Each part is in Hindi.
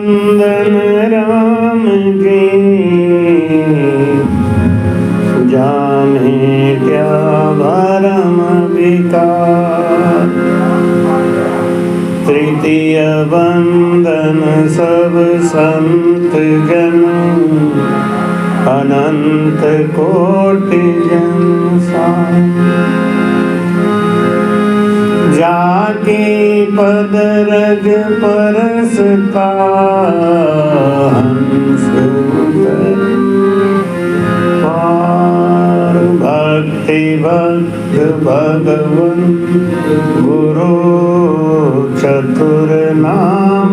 बंदन राम के जाने क्या भरम विकार। तृतीय बंदन सब संत जन अनंत कोटि जन सार। जाके पद रज परसता हंस उतर पार। भक्ति भक्त भगवन गुरु चतुर नाम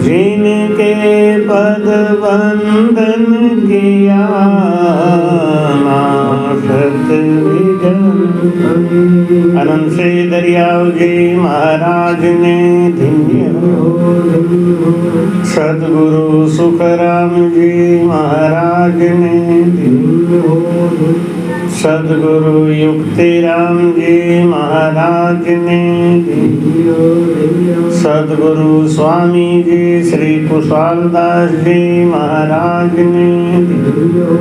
जिनके पद वंदन किया नाशत विघ्न। अनंत से दरियाव जी महाराज ने धन्य हो। सद्गुरु सुखराम जी महाराज ने धन्य हो। सद्गुरु युक्तिराम जी महाराज ने धन्य हो। सद्गुरु स्वामी जी श्री कुशाल दास जी महाराज ने धन्य हो।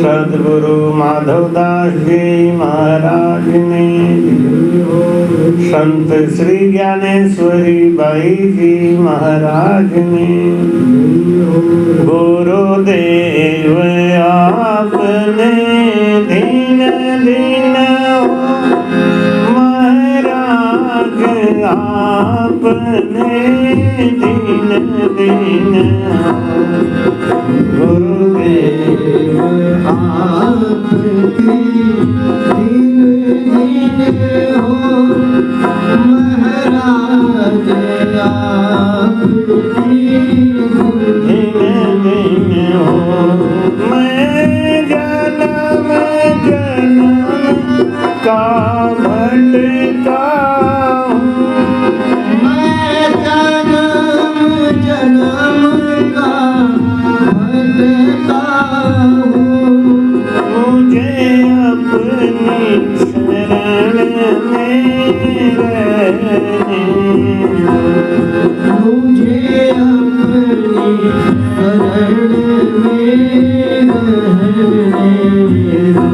सद्गुरु माधव दास जी महाराज ने धन्य हो। संत श्री ज्ञानेश्वरी बाई जी महाराज ने धन्य हो। गुरुदेव आपने दीन दीन हो महाराज आपने दीन दीन हो। गुरुदेव आपकी दीन दीन हो महाराज आपकी दीन दीन हो। मैं जन्म का भटका हूँ। मैं जन्म का भटका हूँ। मुझे अपनी शरण में रहने दो। मुझे अपनी शरण में रहने दो।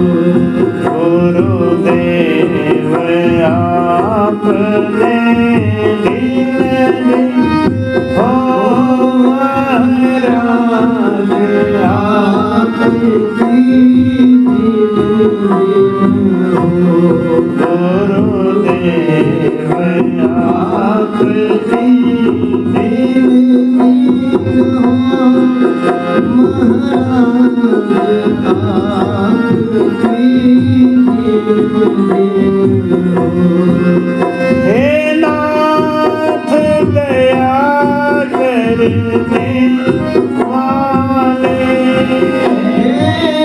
गुरुदेव आपने दीन हो महाराज आपकी दीन हो। गुरुदेव आपकी दीन हो महाराज आपकी दीन हो। हे नाथ दया करने वाले। हे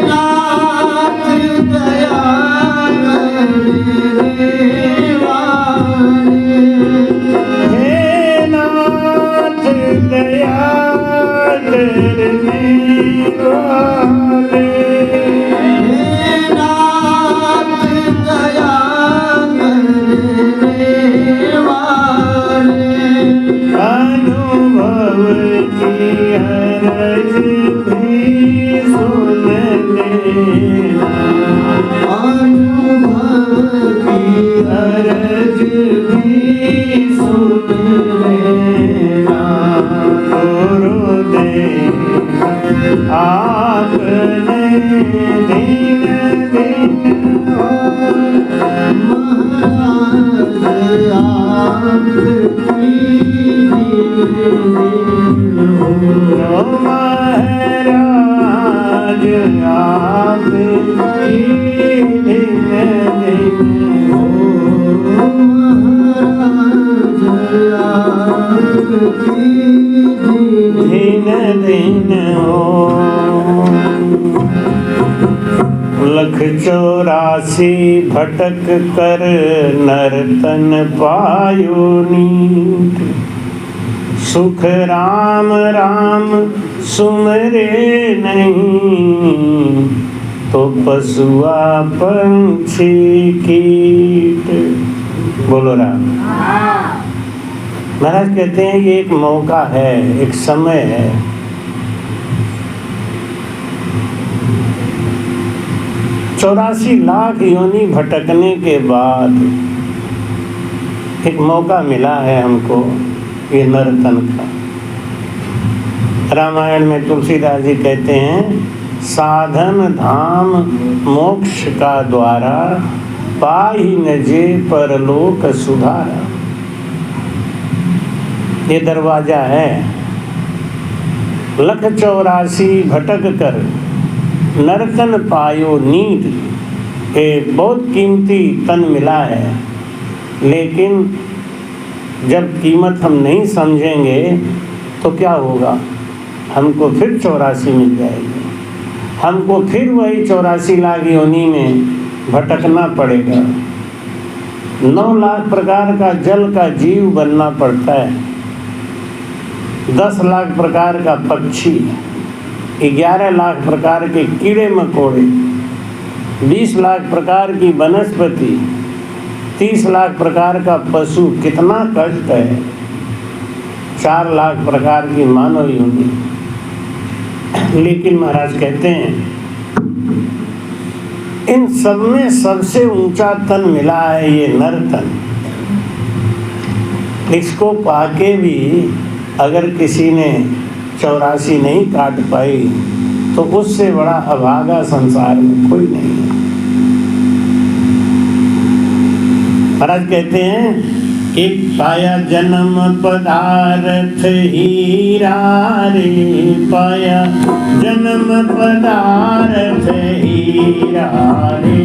नाथ दया करने वाले। हे नाथ दया करने वाले। हे नाथ दया करने वाले। अनुभव की हरज भी सुन लेना। अनुभव की हरज भी सुन लेना। गुरुदेव आपने दीन दीन हो महाराज आपकी दीन हो। महाराज आपकी दीन हो। महाराज आपकी दीन दीन हो। लख 84 भटक कर नर्तन पायो नीत। सुख राम राम सुमरे नहीं तो पशुआ पंछी कीट। बोलो राम। महाराज कहते हैं ये एक मौका है, एक समय है। चौरासी लाख योनि भटकने के बाद एक मौका मिला है हमको, ये नर्तन का। रामायण में तुलसीदास जी कहते हैं, साधन धाम मोक्ष का द्वारा, पाहि न जे परलोक सुधारा। ये दरवाजा है। लख 84 भटक कर नर्तन पायो नीड। ये बहुत कीमती तन मिला है, लेकिन जब कीमत हम नहीं समझेंगे तो क्या होगा? हमको फिर 84 मिल जाएगी, हमको फिर वही 84 लाख योनि में भटकना पड़ेगा। 9 लाख प्रकार का जल का जीव बनना पड़ता है, 10 लाख प्रकार का पक्षी, 11 लाख प्रकार के कीड़े मकोड़े, 20 लाख प्रकार की वनस्पति, 30 लाख प्रकार का पशु। कितना कष्ट है। 4 लाख प्रकार की मानव योनि। लेकिन महाराज कहते हैं, इन सब में सबसे ऊंचा तन मिला है ये नर्तन। इसको पाके भी अगर किसी ने 84 नहीं काट पाई तो उससे बड़ा अभागा संसार में कोई नहीं है। महाराज कहते हैं, एक पाया जन्म पदार्थ हीरा रे, पाया जन्म पदार्थ हीरा रे,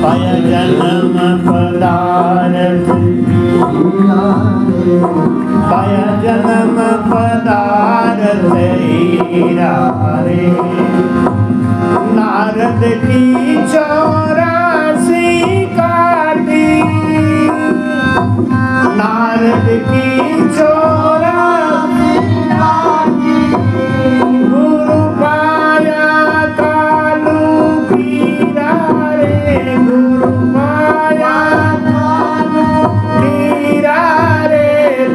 पाया जन्म पदार्थ हीरा रे, पाया जन्म पदार्थ हीरा रे। नारद की 84 काटी, नारद की 84 काटी, गुरु पाया कालू पीरा रे, गुरु पाया कालू पीरा रे,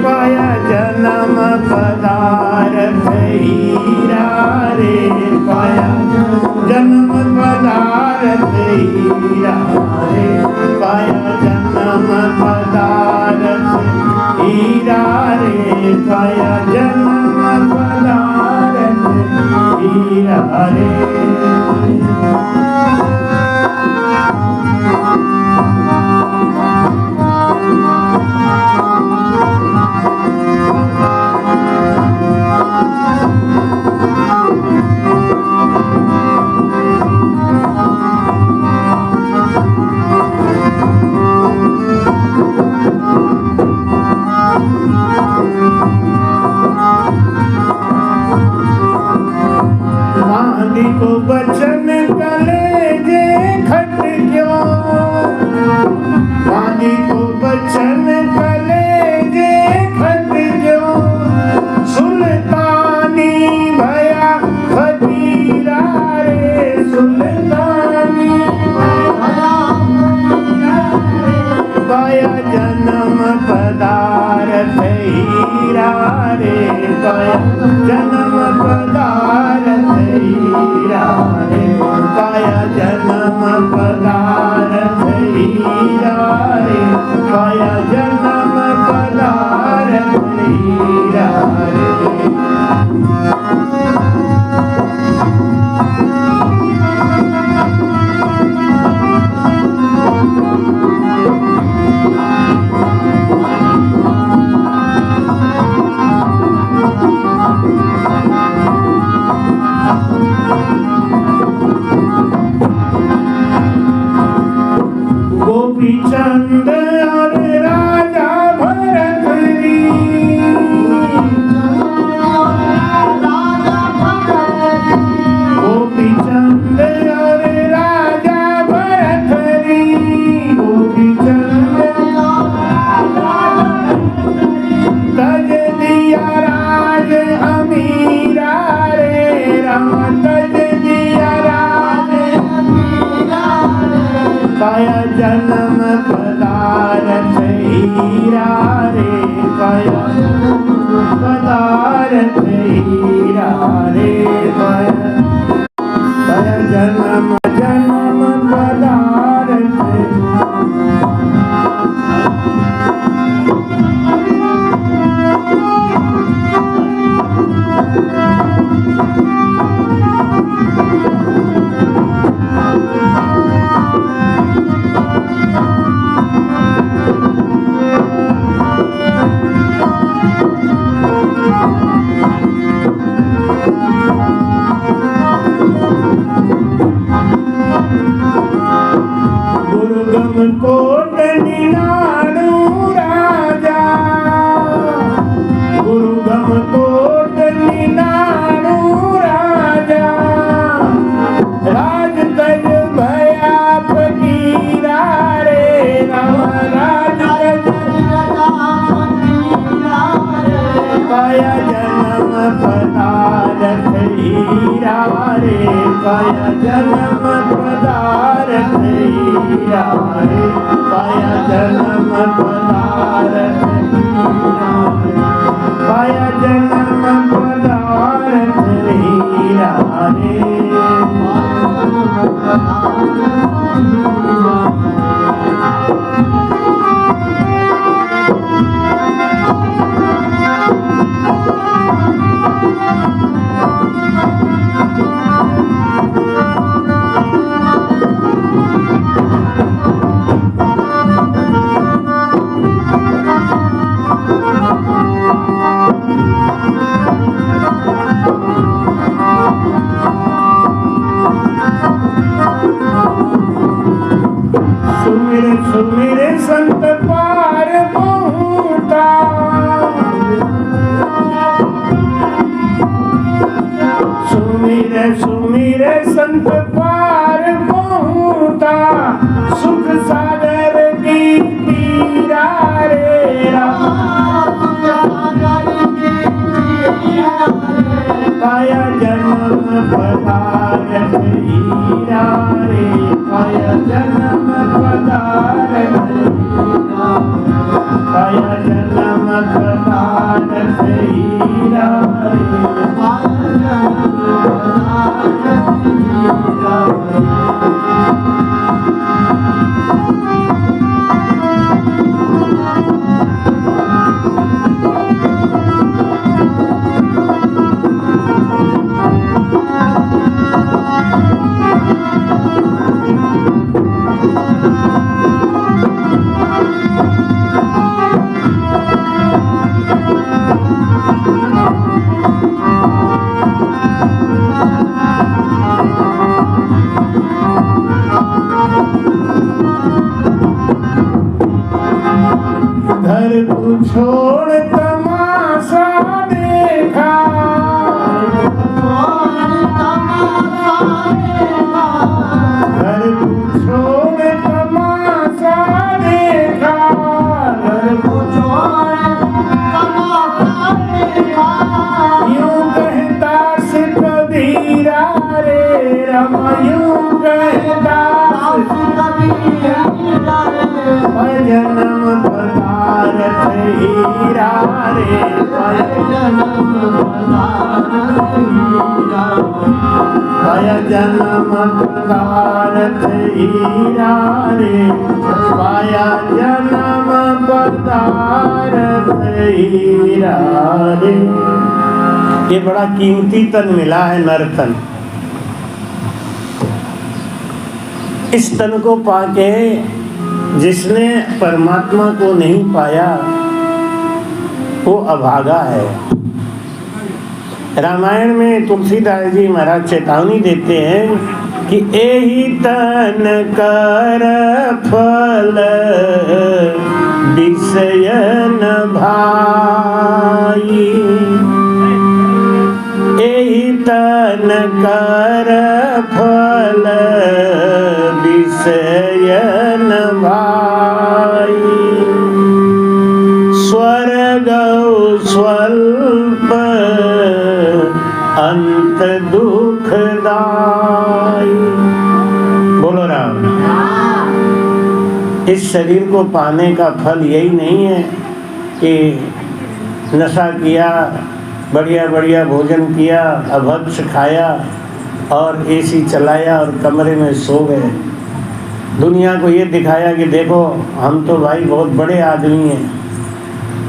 पाया जन्म पदार्थ हीरा रे, पाया जन्म पदार्थ हीरा रे, पाया जन्म पदार्थ हीरा रे, पाया जन्म पदार्थ हीरा रे। को बचन कलेजे खट क्यों, वाणी को बचन कलेजे खट क्यों, सुल्तानी भया फकीरा रे, सुल्तानी भया फकीरा रे, पाया जन्म पदार्थ हीरा रे, पाया जन्म पदार्थ हीरा रे, पाया जन्म पदार्थ हीरा रे, पाया जन्म पदार्थ हीरा रे। गोपी चंद और राजा भरत पाया पदारथ हीरा रे पाया जन्म जन्म पदारथ कोट निनाणु राजा गुरुगम कोट निनाणु राजा राज तज भया फकीरा रे राम राज पाया जन्म पदारथ हीरा रे पाया जन्म पदारथ हीरा रे पाया जन्म पदारथ हीरा पाया जन्म पदारथ हीरा रे सुमिर संत पार पहुँचा सुमिर संत पार पहुँचा सुख सागर की तीरा रे पाया जन्म पदारथ हीरा रे पाया जन्म पदारथ पाया जन्म पदारथ हीरा रे पाया जन्म पदारथ घर तू छोड़ तमाशा देखा घर तू छोड़ तमाशा देखा घर तू छोड़ तमाशा देखा यूं कहता से कबीरा रे रम यूं कहता से कबीरा रे जन्म पदारथ हीरा रे जन्म पदारथ हीरा पाया जन्म पदारथ हीरा रे पाया जन्म पदारथ हीरा रे। ये बड़ा कीमती तन मिला है नरतन। इस तन को पाके जिसने परमात्मा को नहीं पाया वो अभागा है। रामायण में तुलसीदास जी महाराज चेतावनी देते हैं कि एही तन कर फल विषयन भाई एही तन कर फल विषयन भाई स्वर्ग स्वल्प अंत दुखदाई। बोलो राम। इस शरीर को पाने का फल यही नहीं है कि नशा किया, बढ़िया बढ़िया भोजन किया, अभक्ष खाया और एसी चलाया और कमरे में सो गए। दुनिया को ये दिखाया कि देखो हम तो भाई बहुत बड़े आदमी हैं,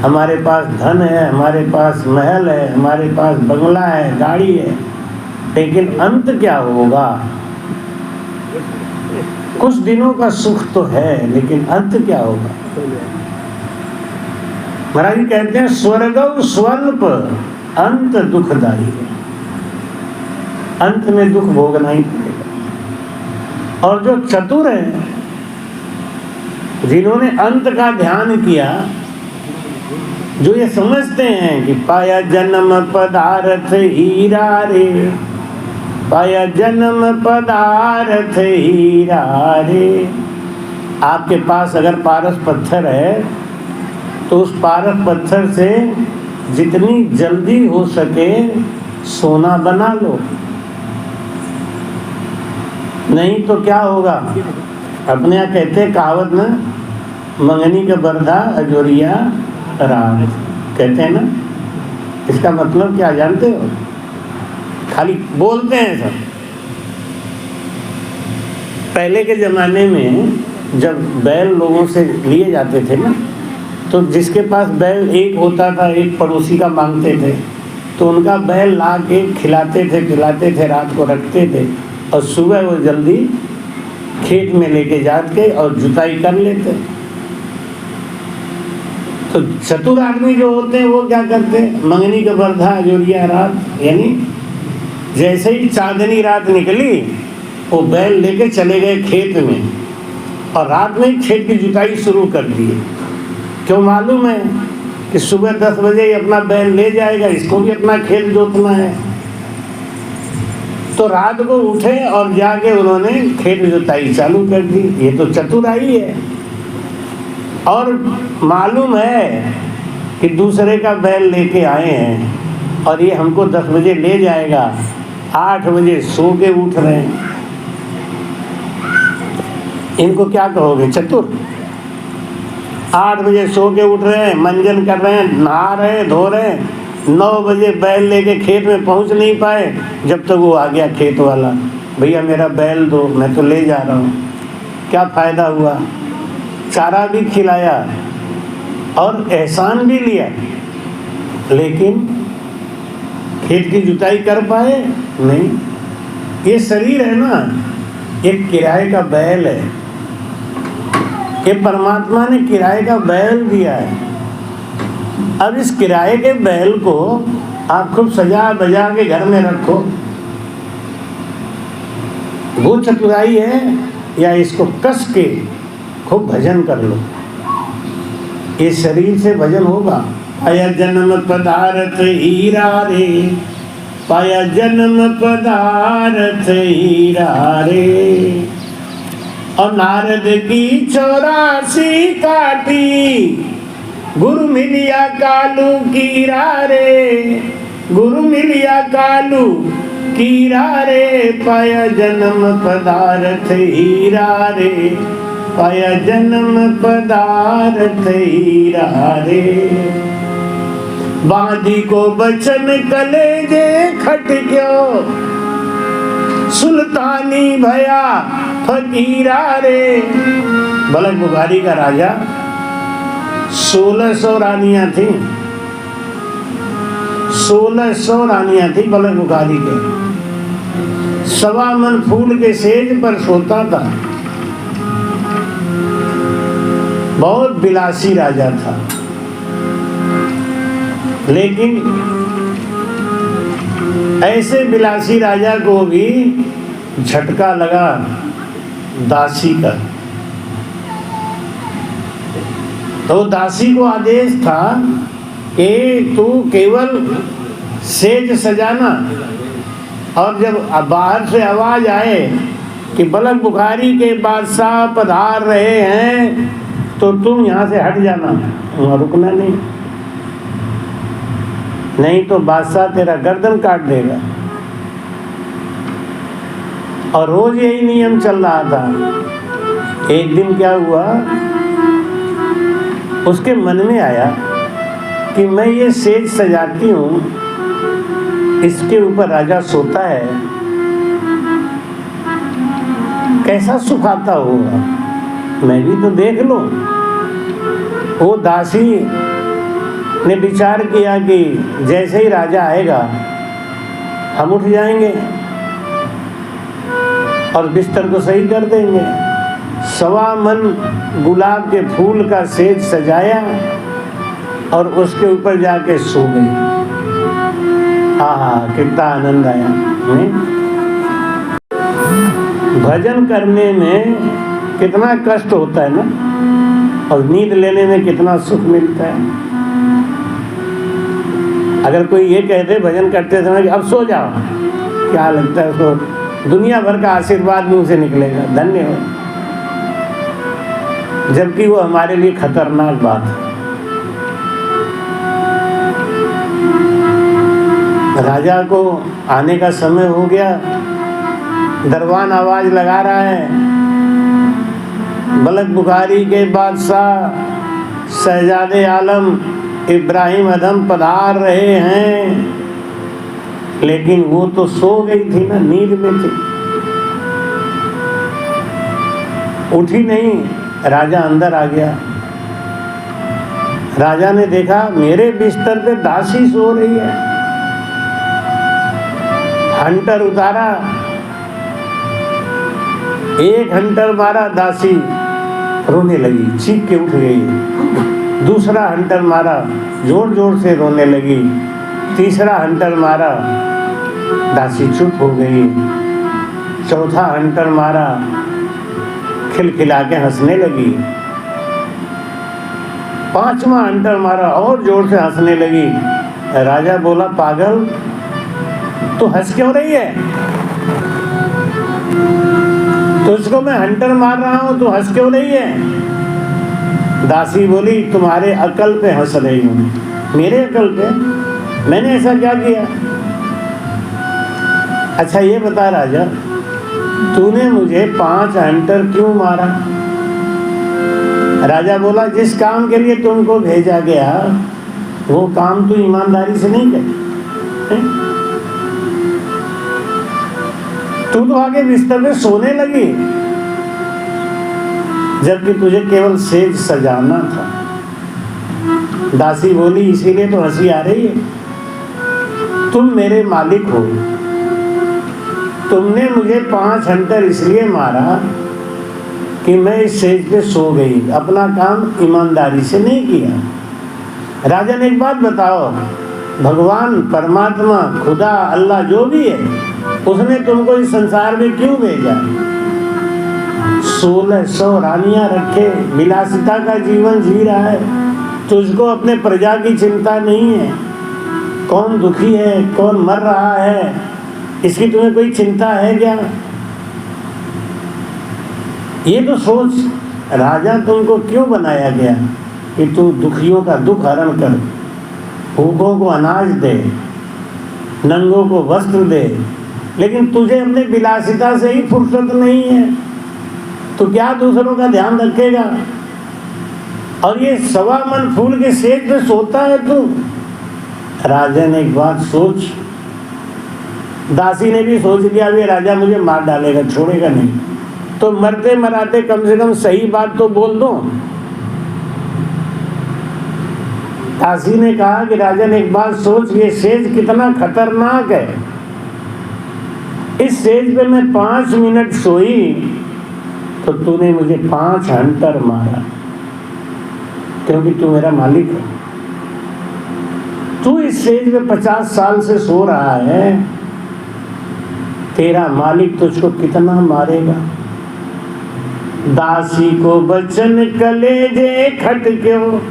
हमारे पास धन है, हमारे पास महल है, हमारे पास बंगला है, गाड़ी है, लेकिन अंत क्या होगा? कुछ दिनों का सुख तो है, लेकिन अंत क्या होगा? महाराज जी कहते हैं स्वर्गौ स्वल्प अंत दुखदाई है, अंत में दुख भोगना ही पड़ेगा। और जो चतुर है, जिन्होंने अंत का ध्यान किया, जो ये समझते हैं कि पाया जन्म पदार्थ हीरा रे, पाया जन्म पदार्थ हीरा रे। आपके पास अगर पारस पत्थर है तो उस पारस पत्थर से जितनी जल्दी हो सके सोना बना लो, नहीं तो क्या होगा? अपने यहाँ कहते कहावत ना, मंगनी का बरधा अजोरिया रात, कहते हैं ना। इसका मतलब क्या जानते हो? खाली बोलते हैं सब। पहले के ज़माने में जब बैल लोगों से लिए जाते थे ना, तो जिसके पास बैल एक होता था, एक पड़ोसी का मांगते थे, तो उनका बैल ला के खिलाते थे, पिलाते थे, रात को रखते थे और सुबह वो जल्दी खेत में लेके जाके और जुताई कर लेते। तो चतुर आदमी जो होते हैं वो क्या करते हैं? मंगनी का बरधा जोरिया रात, यानी जैसे ही चांदनी रात निकली वो बैल लेके चले गए खेत में और रात में खेत की जुताई शुरू कर दी। क्यों? मालूम है कि सुबह 10 बजे ही अपना बैल ले जाएगा, इसको भी अपना खेत जोतना है। तो रात को उठे और जाके उन्होंने खेत जुताई चालू कर दी। ये तो चतुराई है। और मालूम है कि दूसरे का बैल लेके आए हैं और ये हमको 10 बजे ले जाएगा, 8 बजे सो के उठ रहे हैं। इनको क्या कहोगे? चतुर। 8 बजे सो के उठ रहे हैं, मंजन कर रहे हैं, नहा रहे हैं, धो रहे हैं, 9 बजे बैल लेके खेत में पहुंच नहीं पाए जब तक वो आ गया खेत वाला, भैया मेरा बैल दो, मैं तो ले जा रहा हूँ। क्या फ़ायदा हुआ? चारा भी खिलाया और एहसान भी लिया, लेकिन खेत की जुताई कर पाए नहीं। ये शरीर है ना, एक किराए का बैल है। ये परमात्मा ने किराए का बैल दिया है। अब इस किराए के बैल को आप खूब सजा बजा के घर में रखो, वो चतुराई है, या इसको कस के खूब भजन कर लो। ये शरीर से भजन होगा। पाया जन्म पदार्थ हीरा रे, पाया जन्म पदार्थ हीरा रे। और नारद की 84 काटी, गुरु मिलिया कालू कीरा रे, गुरु मिलिया कालू कीरा रे। पाया जन्म पदार्थ हीरा रे, पाया जन्म पदार्थ हीरा रे। बांधी को बचन कलेजे खटक्यो, सुल्तानी भया फकीरा रे। बलक बुखारी का राजा, 1600 रानियां थी, 1600 रानियां थी बलक बुखारी के। 1.25 मन फूल के सेज पर सोता था। बहुत विलासी राजा था, लेकिन ऐसे विलासी राजा को भी झटका लगा दासी का। तो दासी को आदेश था कि तू केवल सेज सजाना, और जब बाहर से आवाज आए कि बलक बुखारी के बादशाह पधार रहे हैं तो तुम यहाँ से हट जाना, वहाँ रुकना नहीं, नहीं तो बादशाह तेरा गर्दन काट देगा। और रोज यही नियम चल रहा था। एक दिन क्या हुआ, उसके मन में आया कि मैं ये सेज सजाती हूँ, इसके ऊपर राजा सोता है, कैसा सुख आता होगा, मैं भी तो देख लूं। वो दासी ने विचार किया कि जैसे ही राजा आएगा हम उठ जाएंगे और बिस्तर को सही कर देंगे। 1.25 मन गुलाब के फूल का सेज सजाया और उसके ऊपर जाके सो गई। आहा, कितना आनंद आया। भजन करने में कितना कष्ट होता है ना, और नींद लेने में कितना सुख मिलता है। अगर कोई ये कहते भजन करते समय कि अब सो जाओ, क्या लगता है उसको, दुनिया भर का आशीर्वाद मुंह से निकलेगा, धन्य हो, जबकि वो हमारे लिए खतरनाक बात है। राजा को आने का समय हो गया, दरबान आवाज लगा रहा है, बलक बुखारी के बादशाह शहजादे आलम इब्राहिम अदम पधार रहे हैं। लेकिन वो तो सो गई थी ना, नींद में थी, उठी नहीं। राजा अंदर आ गया। राजा ने देखा मेरे बिस्तर पे दासी सो रही है। हंटर उतारा, एक हंटर मारा, दासी रोने लगी, चीख के उठ गई। दूसरा हंटर मारा, जोर जोर से रोने लगी। तीसरा हंटर मारा, दासी चुप हो गई। चौथा हंटर मारा, खिलखिला के हंसने लगी। पांचवा हंटर मारा और जोर से हंसने लगी। राजा बोला, पागल तू हंस क्यों रही है? तुझको मैं हंटर मार रहा हूं, तू हंस क्यों रही है? दासी बोली, तुम्हारे अकल पे हंस रही हूं। मेरे अकल पे? मैंने ऐसा क्या किया? अच्छा ये बता राजा, तूने मुझे 5 हंटर क्यों मारा? राजा बोला, जिस काम के लिए तुमको भेजा गया वो काम तू ईमानदारी से नहीं कर। तू तो आगे बिस्तर पे सोने लगी, जबकि तुझे केवल सेज सजाना था। दासी बोली, इसीलिए तो हंसी आ रही है। तुम मेरे मालिक हो, तुमने मुझे 5 हंटर इसलिए मारा कि मैं इस सेज पे सो गई, अपना काम ईमानदारी से नहीं किया। राजा ने एक बात बताओ, भगवान परमात्मा खुदा अल्लाह जो भी है, उसने तुमको इस संसार में क्यों भेजा? 1600 रानियां रखे, विलासिता का जीवन जी रहा है, तुझको अपने प्रजा की चिंता नहीं है। कौन दुखी है, कौन मर रहा है, इसकी तुम्हें कोई चिंता है क्या? ये तो सोच, राजा तुमको क्यों बनाया गया कि तू दुखियों का दुख हरण कर, भूखों को अनाज दे, नंगों को वस्त्र दे। लेकिन तुझे अपने विलासिता से ही फुर्सत नहीं है, तो क्या दूसरों का ध्यान रखेगा? और ये 1.25 मन फूल के सेज पे सोता है तू। राजा ने एक बात सोच, दासी ने भी सोच लिया, भी राजा मुझे मार डालेगा, छोड़ेगा नहीं, तो मरते मराते कम से कम सही बात तो बोल दो। दासी ने कहा कि राजा ने एक बात सोच, ये सेज कितना खतरनाक है। इस सेज पे मैं 5 मिनट सोई तो तूने मुझे 5 हंटर मारा, क्योंकि तू मेरा मालिक है। तू इस सेज पे 50 साल से सो रहा है, तेरा मालिक तुझको कितना मारेगा? दासी को बचन कलेजे खटके हो।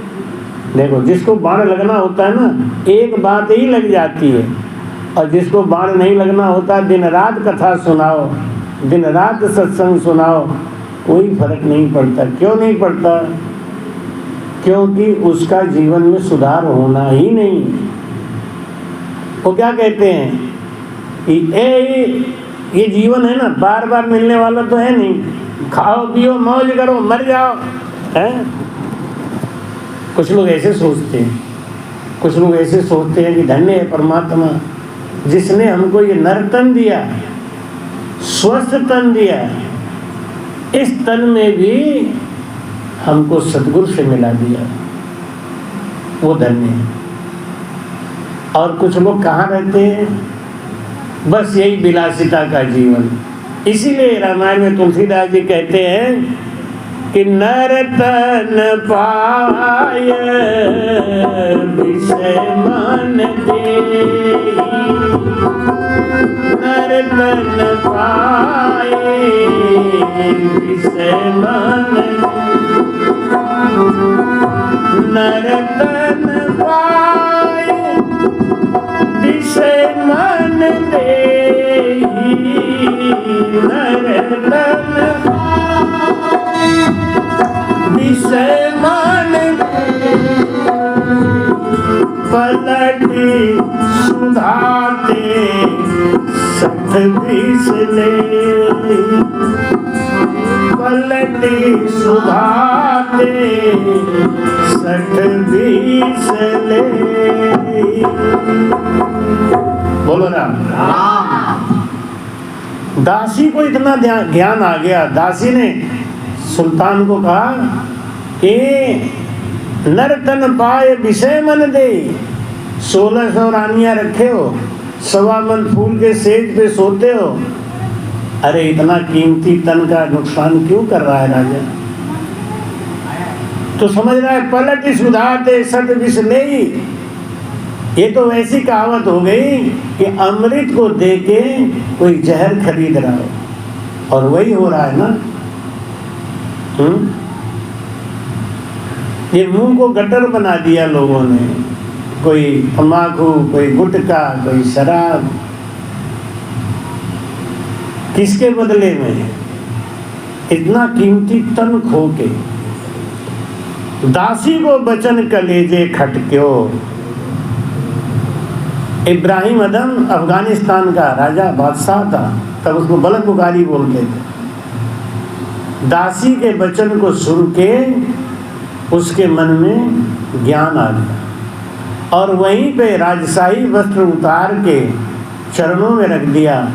देखो, जिसको बाण लगना होता है ना, एक बात ही लग जाती है, और जिसको बाण नहीं लगना होता, दिन रात कथा सुनाओ, दिन रात सत्संग सुनाओ, कोई फर्क नहीं पड़ता। क्यों नहीं पड़ता? क्योंकि उसका जीवन में सुधार होना ही नहीं। वो क्या कहते हैं कि ये जीवन है ना, बार बार मिलने वाला तो है नहीं, खाओ पियो मौज करो मर जाओ, है? कुछ लोग ऐसे सोचते हैं। कुछ लोग ऐसे सोचते हैं कि धन्य है परमात्मा जिसने हमको ये नर तन दिया, स्वस्थ तन दिया, इस तन में भी हमको सद्गुरु से मिला दिया, वो धन्य है। और कुछ लोग कहाँ रहते हैं? बस यही विलासिता का जीवन। इसीलिए रामायण में तुलसीदास जी कहते हैं कि नर तन पाय विषय मन देहि, नर तन पाय विषय मन, नर तन पाय विषय मन देहि, नर तन विषय मन पलटी सुधाते सठ बिसले, पलटी सुधाते सठ बिसले। बोलो राम। दासी को इतना ज्ञान आ गया, दासी ने सुल्तान को कहा कि नर तन पाए विषय मन दे। 1600 रानियां रखे हो, 1.25 मन फूल के सेज पे सोते हो, अरे इतना कीमती तन का नुकसान क्यों कर रहा है राजा? तो समझ रहा है पलट सुधाते सत विसले। ये तो वैसी कहावत हो गई कि अमृत को दे के कोई जहर खरीद रहा हो, और वही हो रहा है ना। ये मुंह को गटर बना दिया लोगों ने, कोई तम्बाकू, कोई गुटखा, कोई शराब, किसके बदले में? इतना कीमती तन खो के। दासी को बचन कलेजे खटक्यो। इब्राहिम अदम अफगानिस्तान का राजा बादशाह था, तब उसको बलक बुखारी बोलते थे। दासी के वचन को सुन के उसके मन में ज्ञान आ गया, और वहीं पे राजशाही वस्त्र उतार के चरणों में रख दिया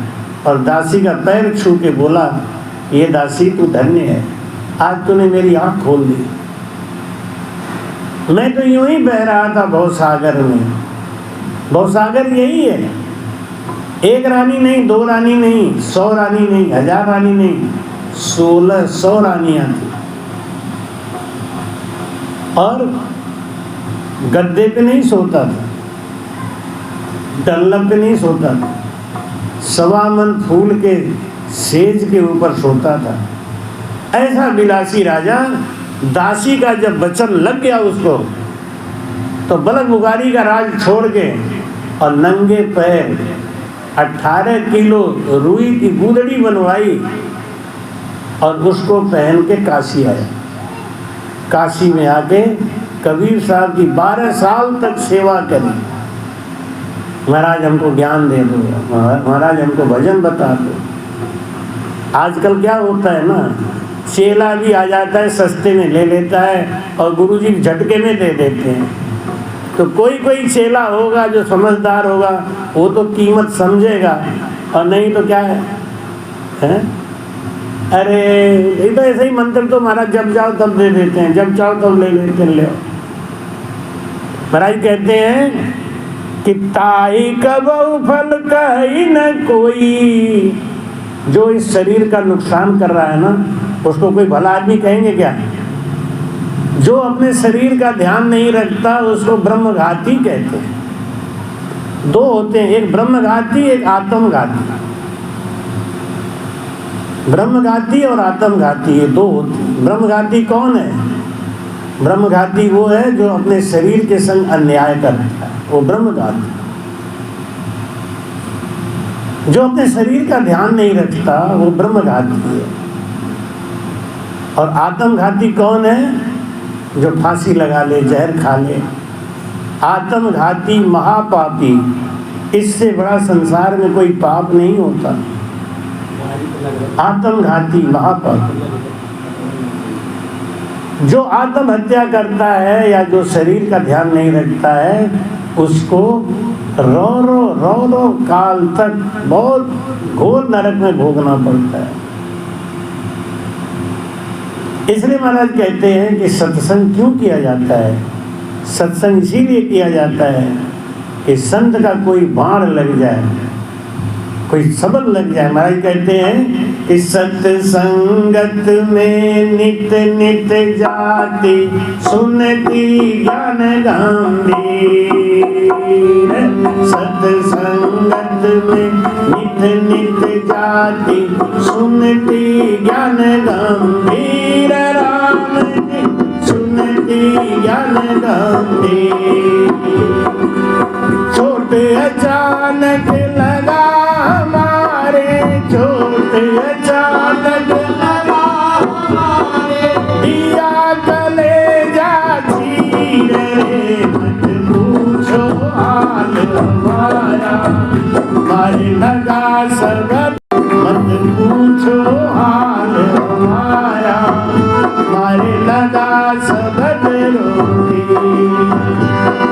और दासी का पैर छू के बोला, ये दासी तू धन्य है, आज तूने मेरी आँख खोल दी। मैं तो यूं ही बह रहा था भवसागर में। भवसागर यही है, एक रानी नहीं, 2 रानी नहीं, 100 रानी नहीं, 1000 रानी नहीं, 1600 रानियां थी। और गद्दे पे नहीं सोता था, डल्लब पे नहीं सोता था, 1.25 मन फूल के सेज के ऊपर सोता था। ऐसा विलासी राजा, दासी का जब वचन लग गया उसको, तो बलक बुखारी का राज छोड़ के और नंगे पैर 18 किलो रुई की गुदड़ी बनवाई और उसको पहन के काशी आया। काशी में आके कबीर साहब की 12 साल तक सेवा करी। महाराज हमको ज्ञान दे दो, महाराज हमको भजन बता दो। आजकल क्या होता है ना, चेला भी आ जाता है, सस्ते में ले लेता है और गुरुजी झटके में दे देते हैं। तो कोई कोई चेला होगा जो समझदार होगा, वो तो कीमत समझेगा, और नहीं तो क्या है? अरे ये तो ऐसे ही मंत्र तो महाराज जब जाओ तब दे देते हैं, जब चाहो तब ले लेते हैं। ले महाराज कहते हैं कि ताई कबहु फल कही न कोई। जो इस शरीर का नुकसान कर रहा है ना, उसको कोई भला आदमी कहेंगे क्या? जो अपने शरीर का ध्यान नहीं रखता उसको ब्रह्मघाती कहते हैं। 2 होते हैं, एक ब्रह्मघाती, एक आत्मघाती। ब्रह्मघाती और आत्मघाती, ये 2 होते हैं। ब्रह्मघाती कौन है? ब्रह्मघाती वो है जो अपने शरीर के संग अन्याय करता है, वो ब्रह्मघाती। जो अपने शरीर का ध्यान नहीं रखता वो ब्रह्मघाती है। और आत्मघाती कौन है? जो फांसी लगा ले, जहर खा ले। आत्मघाती महापापी, इससे बड़ा संसार में कोई पाप नहीं होता। आत्मघाती महापापी जो आत्महत्या करता है या जो शरीर का ध्यान नहीं रखता है, उसको रो रो काल तक बहुत घोर नरक में भोगना पड़ता है। इसलिए महाराज कहते हैं कि सत्संग क्यों किया जाता है? सत्संग इसीलिए किया जाता है कि संत का कोई बाण लग जाए, कोई सबल लग जाए। महाराज कहते हैं कि सत्संगत में नित नित जाति सुनती ज्ञान गंभीर। सत्संगत में नित नित जाति सुनती ज्ञान गंभीर। राम जी सुनती ज्ञान गंभीर। चोट अचानक लगा हमारे, चोट अचानक लगा हमारे, दिया कलेजा चीर रे, मत पूछो हाल हमारा। मारे लगा सबक मत पूछो हाल हमारा। मारे लगा सबक रोटी,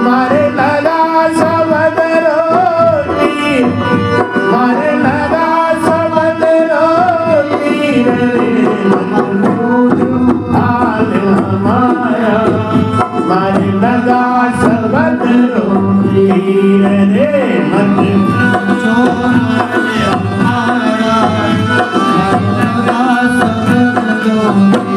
मारे लगा सबक रोटी, मारे लगा सबक रोटी रे, मत पूछो हाल हमारा। मारे लगा सबक रोटी रे, मत पूछो हाल हमारा। मारे लगा सबक रोटी।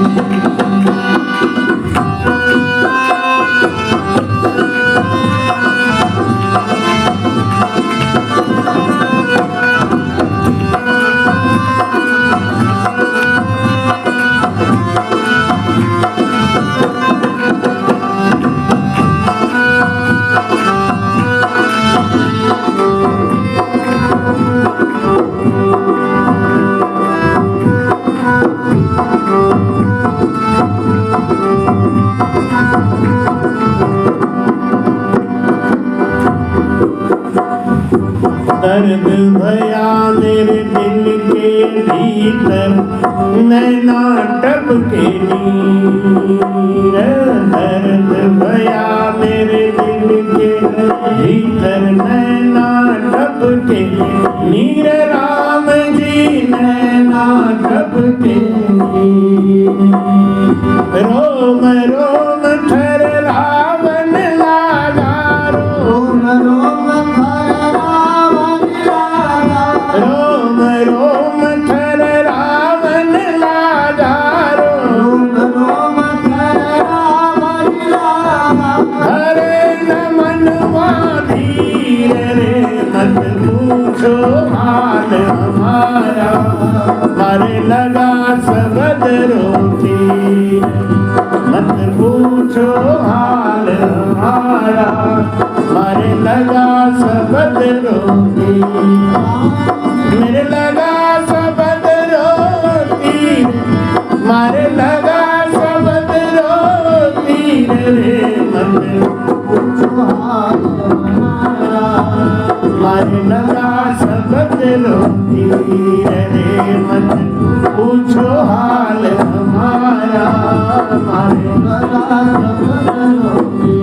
दर्द भया मेरे दिल के भीतर, नैना टपके नीर। दर्द भया मेरे दिल के भीतर, नैना टपके नीर। राम जी नैना टपके नीर। रोम रोम ठहरावन लागा, रोम रोम रोम रोम ठहरावन लागा, रोम रोम ठहरावन लागा। हरे नमनवा धीर रे, मत पूछो हाल हमारा। मारे लगा सबद रोटी, मत पूछो हाल हमारा। मारे लगा सबद रोटी, मेरे लगा सबद रोटी, मारे लगा सबद रोटी रे, मत पूछो हाल हमारा। मारे लगा सबद रोटी रे, मत पूछो हाल हमारा। मारे लगा सबद रोटी।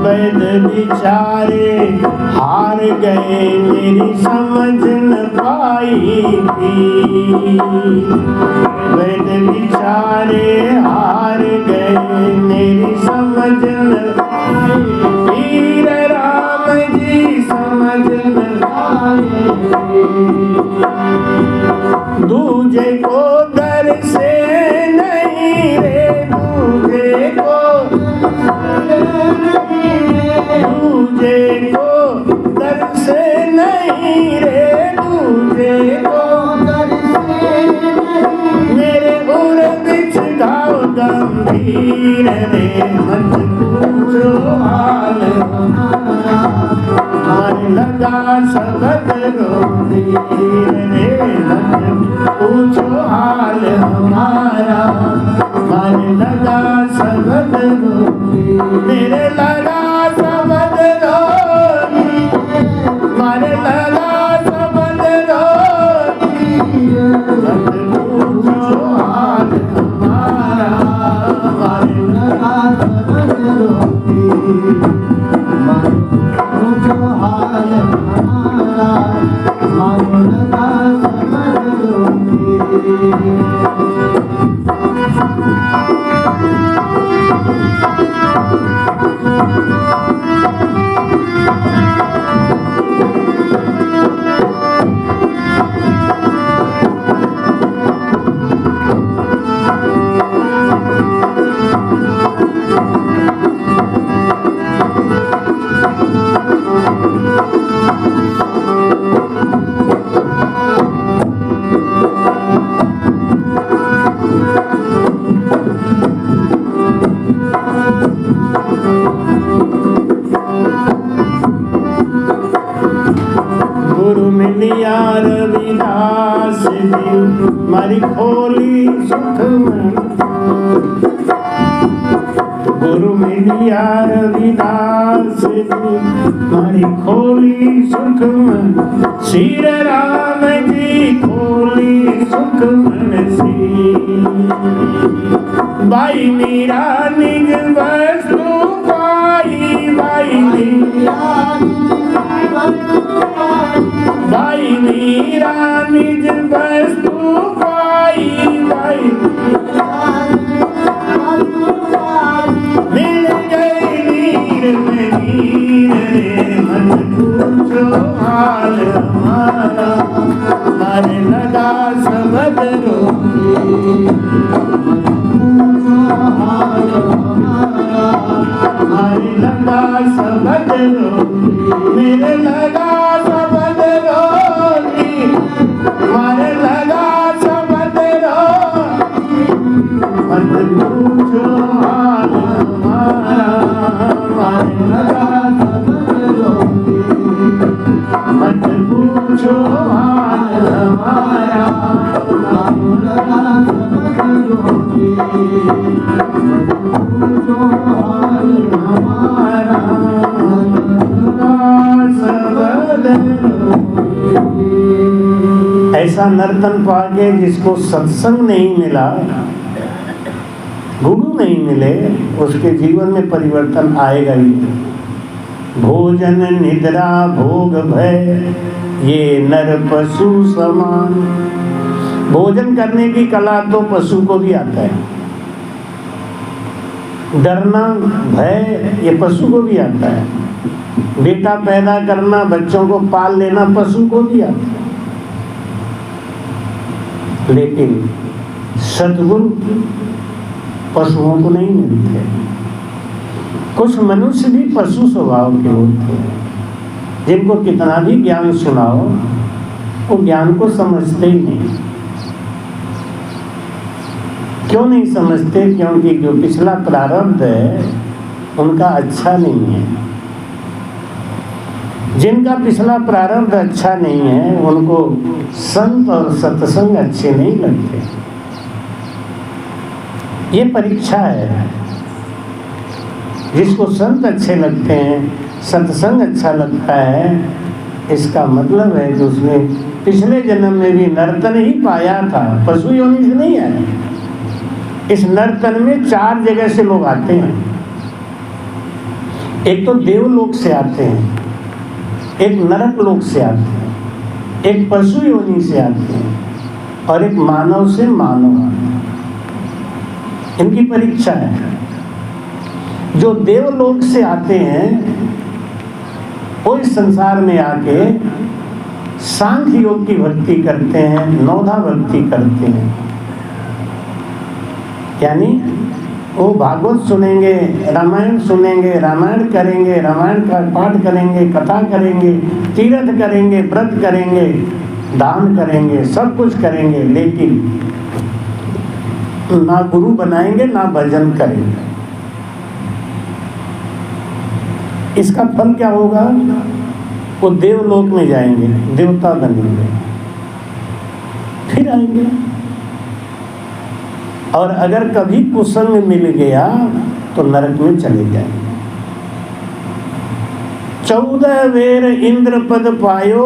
वैद बिचारे हार गए, मेरी समझ न पाई थी। वैद बिचारे हार गए, मेरी समझ न पाई थी। राम जी समझ न पाए। दूजे को दर से नहीं रे, दूजे को दूजे को दर से नहीं रे, दूजे को दर से नहीं। मेरे उर बिछ घाव गंभीर रे मत पूछो हाल हमारा, मन लगा सबद गंभीर रे मत पूछो हाल हमारा, मन लगा सबद मेरे लगा सबद रोगी, मन लगा सबद रोगी, मत पूछो हाल हमारा, मन लगा सबद रोगी, मन पूछो हाल हमारा, मन लगा सबद रोगी। गुरु मिलिया रविदास जी मारी खोली सुख मन, गुरु मिलिया रविदास जी मारी खोली सुख मन, श्री राम जी खोली सुख मन सी, भाई मीरा निज वस्तु पाई, भाई भाई मीरा निज वस्तु पाई, भाई मिल गई नीर में नीर रे मत पूछो हाल हमारा, मन लगा सबद रोगी, हाल हमारा, मन लगा सबद रोगी, मेरे लगा सबद रोगी, मन लगा सबद रोगी, मत पूछो हाल हमारा, मन लगा सबद रोगी, मत पूछो हाल हमारा, मन लगा सबद रोगी, मत पूछो हाल हमारा, मन लगा सबद रोगी। ऐसा नर्तन पाके जिसको सत्संग नहीं मिला, गुरु नहीं मिले, उसके जीवन में परिवर्तन आएगा ही नहीं। भोजन निद्रा भोग भय ये नर पशु समान, भोजन करने की कला तो पशु को भी आता है, डरना भय ये पशु को भी आता है, बेटा पैदा करना बच्चों को पाल लेना पशु को भी आता है, लेकिन सद्गुरु पशुओं को नहीं मिलते। कुछ मनुष्य भी पशु स्वभाव के होते हैं, जिनको कितना भी ज्ञान सुनाओ वो ज्ञान को समझते ही नहीं। क्यों नहीं समझते? क्योंकि जो पिछला प्रारब्ध है उनका अच्छा नहीं है। जिनका पिछला प्रारब्ध अच्छा नहीं है उनको संत और सत्संग अच्छे नहीं लगते। ये परीक्षा है। जिसको संत अच्छे लगते हैं, सत्संग अच्छा लगता है, इसका मतलब है कि उसने पिछले जन्म में भी नर्तन ही पाया था, पशु योनि से नहीं आया। इस नर्तन में 4 जगह से लोग आते हैं। एक तो देवलोक से आते हैं, एक नरक लोक से आते हैं, एक पशु योनि से आते हैं और एक मानव से मानव आते हैं। इनकी परीक्षा है। जो देवलोक से आते हैं वो इस संसार में आके सांख्य योग की भक्ति करते हैं, नौधा भक्ति करते हैं। यानी वो भागवत सुनेंगे, रामायण सुनेंगे, रामायण करेंगे, रामायण का पाठ करेंगे, कथा करेंगे, तीर्थ करेंगे, व्रत करेंगे, दान करेंगे, सब कुछ करेंगे, लेकिन ना गुरु बनाएंगे ना भजन करेंगे। इसका फल क्या होगा? वो देवलोक में जाएंगे, देवता बनेंगे, फिर आएंगे। और अगर कभी कुसंग मिल गया तो नरक में चले जाएंगे। 14 वेर इंद्र पद पायो,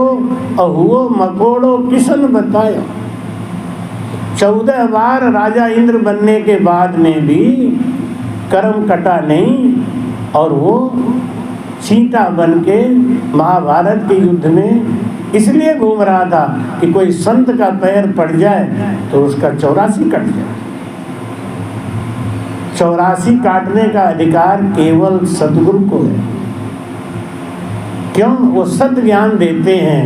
अहुओ मकोड़ो किसन बतायो। 14 बार राजा इंद्र बनने के बाद में भी कर्म कटा नहीं, और वो चींटा बन के महाभारत के युद्ध में इसलिए घूम रहा था कि कोई संत का पैर पड़ जाए तो उसका 84 कट जाए। 84 काटने का अधिकार केवल सतगुरु को है। क्यों? वो सत्य ज्ञान देते हैं,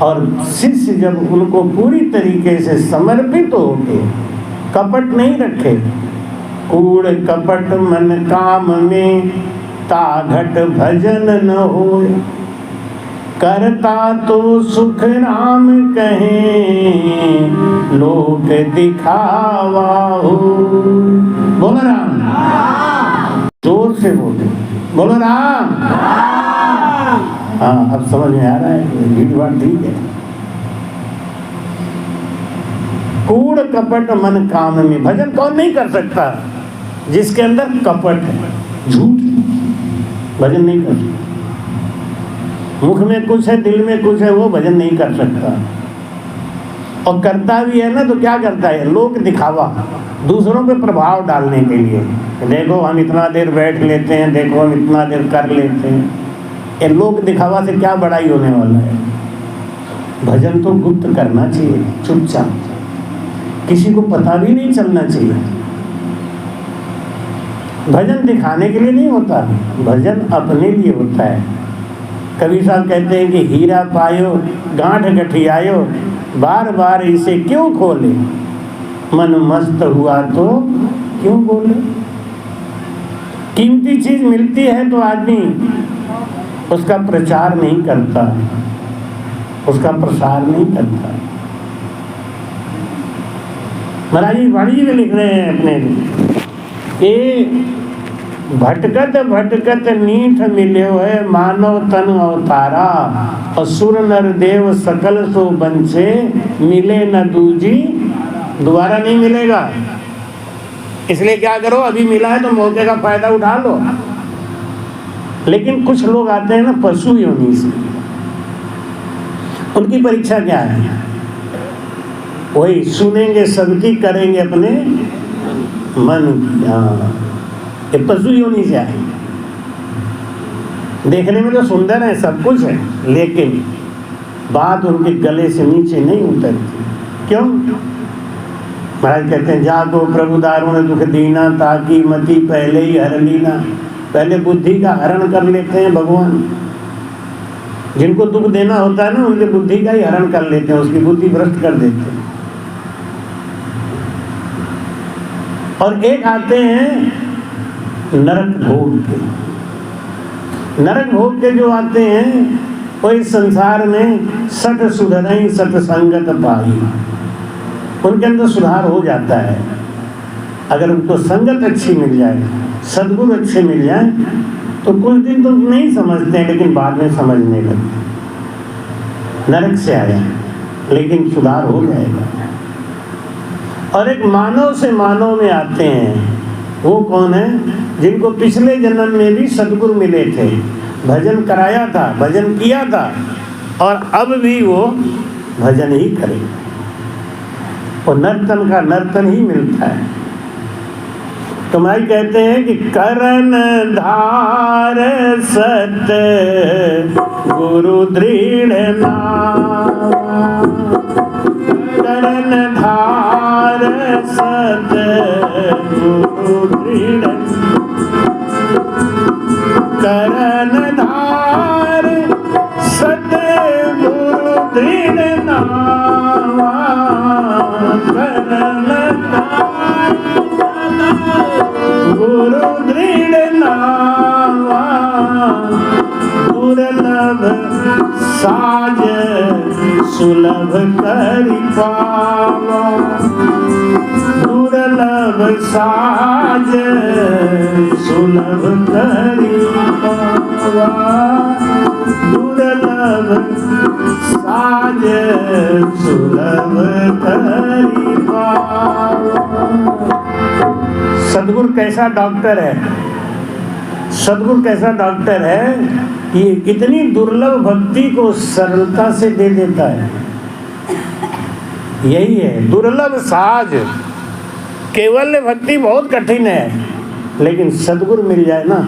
और शिष्य जब उनको पूरी तरीके से समर्पित होके, कपट नहीं रखे, कूड़ कपट मन काम में ताघट भजन न हो, करता तो सुख राम कहें, लोक दिखावा हो। बोलो राम, जोर से बोलो, बोलो राम। हाँ, अब समझ में आ रहा है, भीड़ भाड़ ठीक है। कूड़ कपट मन काम में, भजन कौन नहीं कर सकता? जिसके अंदर कपट है, झूठ, भजन नहीं कर सकता। मुख में कुछ है, दिल में कुछ है, वो भजन नहीं कर सकता। और करता भी है ना तो क्या करता है? लोक दिखावा, दूसरों पे प्रभाव डालने के लिए। देखो हम इतना देर बैठ लेते हैं, देखो हम इतना देर कर लेते हैं। ये लोक दिखावा से क्या बड़ाई होने वाला है? भजन तो गुप्त करना चाहिए, चुपचाप, किसी को पता भी नहीं चलना चाहिए। भजन दिखाने के लिए नहीं होता, भजन अपने लिए होता है। कबीर साहब कहते हैं कि हीरा पायो गांठ गठियायो, बार बार इसे क्यों खोले, मन मस्त हुआ तो क्यों बोले। कीमती चीज मिलती है तो आदमी उसका प्रचार नहीं करता, उसका प्रसार नहीं करता। महाराज जी वाणी में लिख रहे हैं अपने कि भटकत भटकत नीठ मिल्यो है, मानव तन अवतारा, असुर नर देव सकल सो बंचे, मिले न दूजी दोबारा नहीं मिलेगा। इसलिए क्या करो, अभी मिला है तो मौके का फायदा उठा लो। लेकिन कुछ लोग आते हैं ना पशु योनि से, उनकी परीक्षा क्या है? वही सुनेंगे सबकी, करेंगे अपने मन की। हाँ, ये पशु योनि से आए। देखने में तो सुंदर है, सब कुछ है, लेकिन बात उनके गले से नीचे नहीं उतरती। क्यों? महाराज कहते हैं, जागो प्रभु दारुण दुख दीना, ताकि मति पहले ही हर लीना। पहले बुद्धि का हरण कर लेते हैं भगवान। जिनको दुख देना होता है ना, उनके बुद्धि का ही हरण कर लेते हैं, उसकी बुद्धि भ्रष्ट कर देते हैं। और एक आते हैं नरक भोग के। नरक भोग के जो आते हैं वो इस संसार में सठ सुधरई सत्संगत पाई, उनके अंदर सुधार हो जाता है। अगर उनको संगत अच्छी मिल जाए, सद्गुण अच्छे मिल जाए, तो कुछ दिन तो नहीं समझते हैं, लेकिन बाद में समझने लगते। नरक से आया लेकिन सुधार हो जाएगा। और एक मानव से मानव में आते हैं, वो कौन है? जिनको पिछले जन्म में भी सद्गुरु मिले थे, भजन कराया था, भजन किया था, और अब भी वो भजन ही करेगा। और नर्तन का नर्तन ही मिलता है। तो भाई कहते हैं कि करण धार सत गुरु दृढ़ नावा, करण धार सत गुरु दृढ़, करण धार सत गुरु दृढ़ नावा, करण गुरु दृढ़ नावा, दुर्लभ साज सुलभ करि पावा, दुर्लभ साज सुलभ करि पावा, दुर्लभ साज सुलभ करि पावा। सद्गुरु कैसा डॉक्टर है, सद्गुरु कैसा डॉक्टर है कि इतनी दुर्लभ भक्ति को सरलता से दे देता है। यही है दुर्लभ साज। केवल भक्ति बहुत कठिन है, लेकिन सद्गुरु मिल जाए ना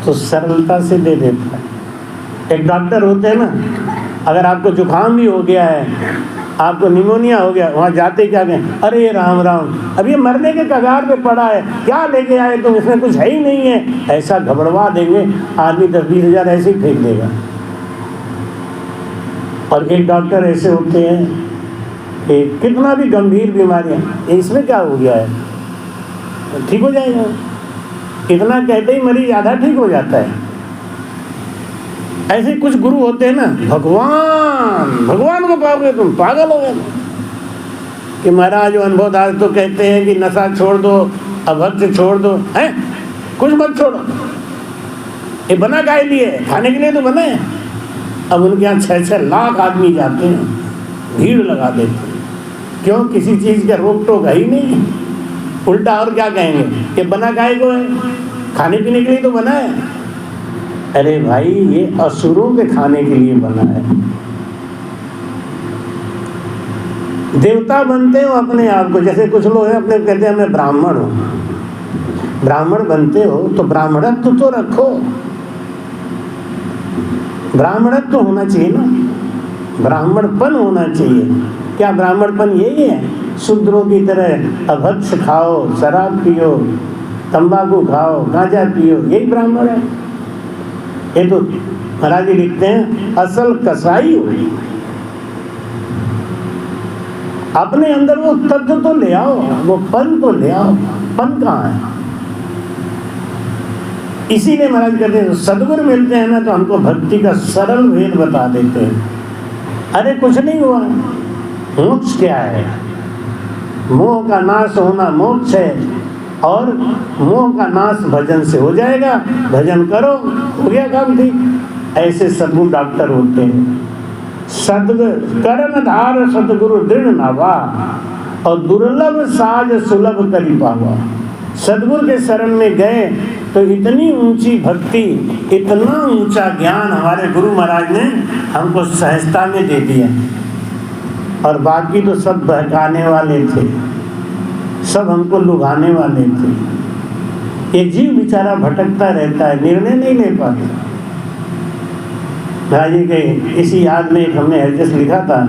तो सरलता से दे देता है। एक डॉक्टर होते हैं ना, अगर आपको जुकाम भी हो गया है, आपको निमोनिया हो गया, वहाँ जाते क्या कहें, अरे राम राम, अब ये मरने के कगार पे पड़ा है, क्या लेके आए तुम, इसमें कुछ है ही नहीं है, ऐसा घबरवा देंगे आदमी 10-20 हज़ार ऐसे ही फेंक देगा। और एक डॉक्टर ऐसे होते हैं कि कितना भी गंभीर बीमारियाँ, इसमें क्या हो गया है, ठीक हो जाएगा, इतना कहते ही मरीज आधा ठीक हो जाता है। ऐसे कुछ गुरु होते हैं ना, भगवान को पाओगे तुम पागल हो गए कि महाराज अनुभव दास तो कहते हैं कि नशा छोड़ दो, अभक्ष छोड़ दो, हैं कुछ मत छोड़ो, ये बना काहे लिए, खाने के लिए तो बना है। अब उनके यहाँ 6-6 लाख आदमी जाते हैं, भीड़ लगा देते हैं, क्यों, किसी चीज़ का रोक टोक है ही नहीं। उल्टा और क्या कहेंगे कि बना काहे को है, खाने पीने के लिए तो बना है। अरे भाई ये असुरों के खाने के लिए बना है। देवता बनते हो अपने आप को, जैसे कुछ लोग हैं अपने कहते हैं मैं ब्राह्मण हूँ, ब्राह्मण बनते हो तो ब्राह्मणत्व तो रखो, ब्राह्मणत्व होना चाहिए ना, ब्राह्मणपन होना चाहिए। क्या ब्राह्मणपन यही है, शूद्रों की तरह अभक्ष खाओ, शराब पियो, तंबाकू खाओ, गांजा पियो, यही ब्राह्मण है? ये तो महाराज जी लिखते हैं असल कसाई हो, अपने अंदर वो तत्व तो ले आओ, वो पन तो ले आओ, पन कहाँ है? इसीलिए महाराज कहते हैं सद्गुरु मिलते हैं ना तो हमको भक्ति का सरल भेद बता देते हैं। अरे कुछ नहीं हुआ, मोक्ष क्या है, मोह का नाश होना मोक्ष है, और मोह का नाश भजन से हो जाएगा, भजन करो हो गया काम ठीक। ऐसे सद्गुरु डॉक्टर होते हैं। करण धार सतगुरु दृढ़ नावा, और दुर्लभ साज सुलभ करि पावा। सद्गुरु के शरण में गए तो इतनी ऊंची भक्ति, इतना ऊंचा ज्ञान हमारे गुरु महाराज ने हमको सहजता में दे दिया, और बाकी तो सब बहकाने वाले थे, सब हमको लुभाने वाले थे। ये जीव बेचारा भटकता रहता है, निर्णय नहीं ले पाता। राजी के इसी याद में एक हमने एडजस्ट लिखा था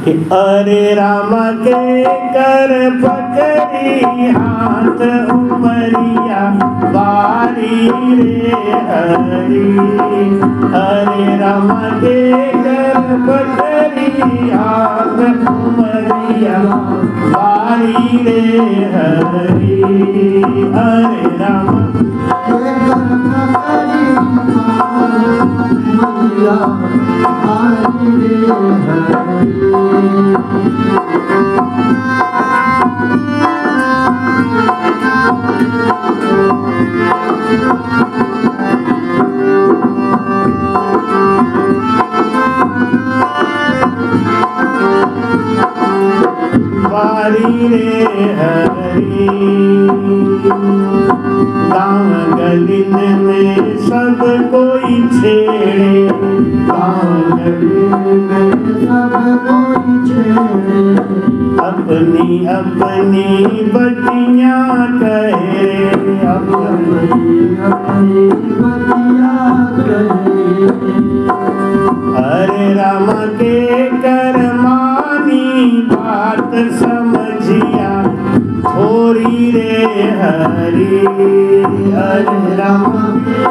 कि अरे रामा के कर पकड़ी हाथ उमरिया बारी रे हरी, अरे रामा के कर पकड़ी हाथ उमरिया बारी रे हरी, अरे रामा बारी रे हरी, गाँव गलिन में सब कोई छेड़े, गाँव गलिन में सब कोई छेड़े, अपनी अपनी बतियाँ कहे, अपनी अपनी बतियाँ कहे, अरे रामा के करमानी बात समझिया थोड़ी रे हरी, अरे रामा के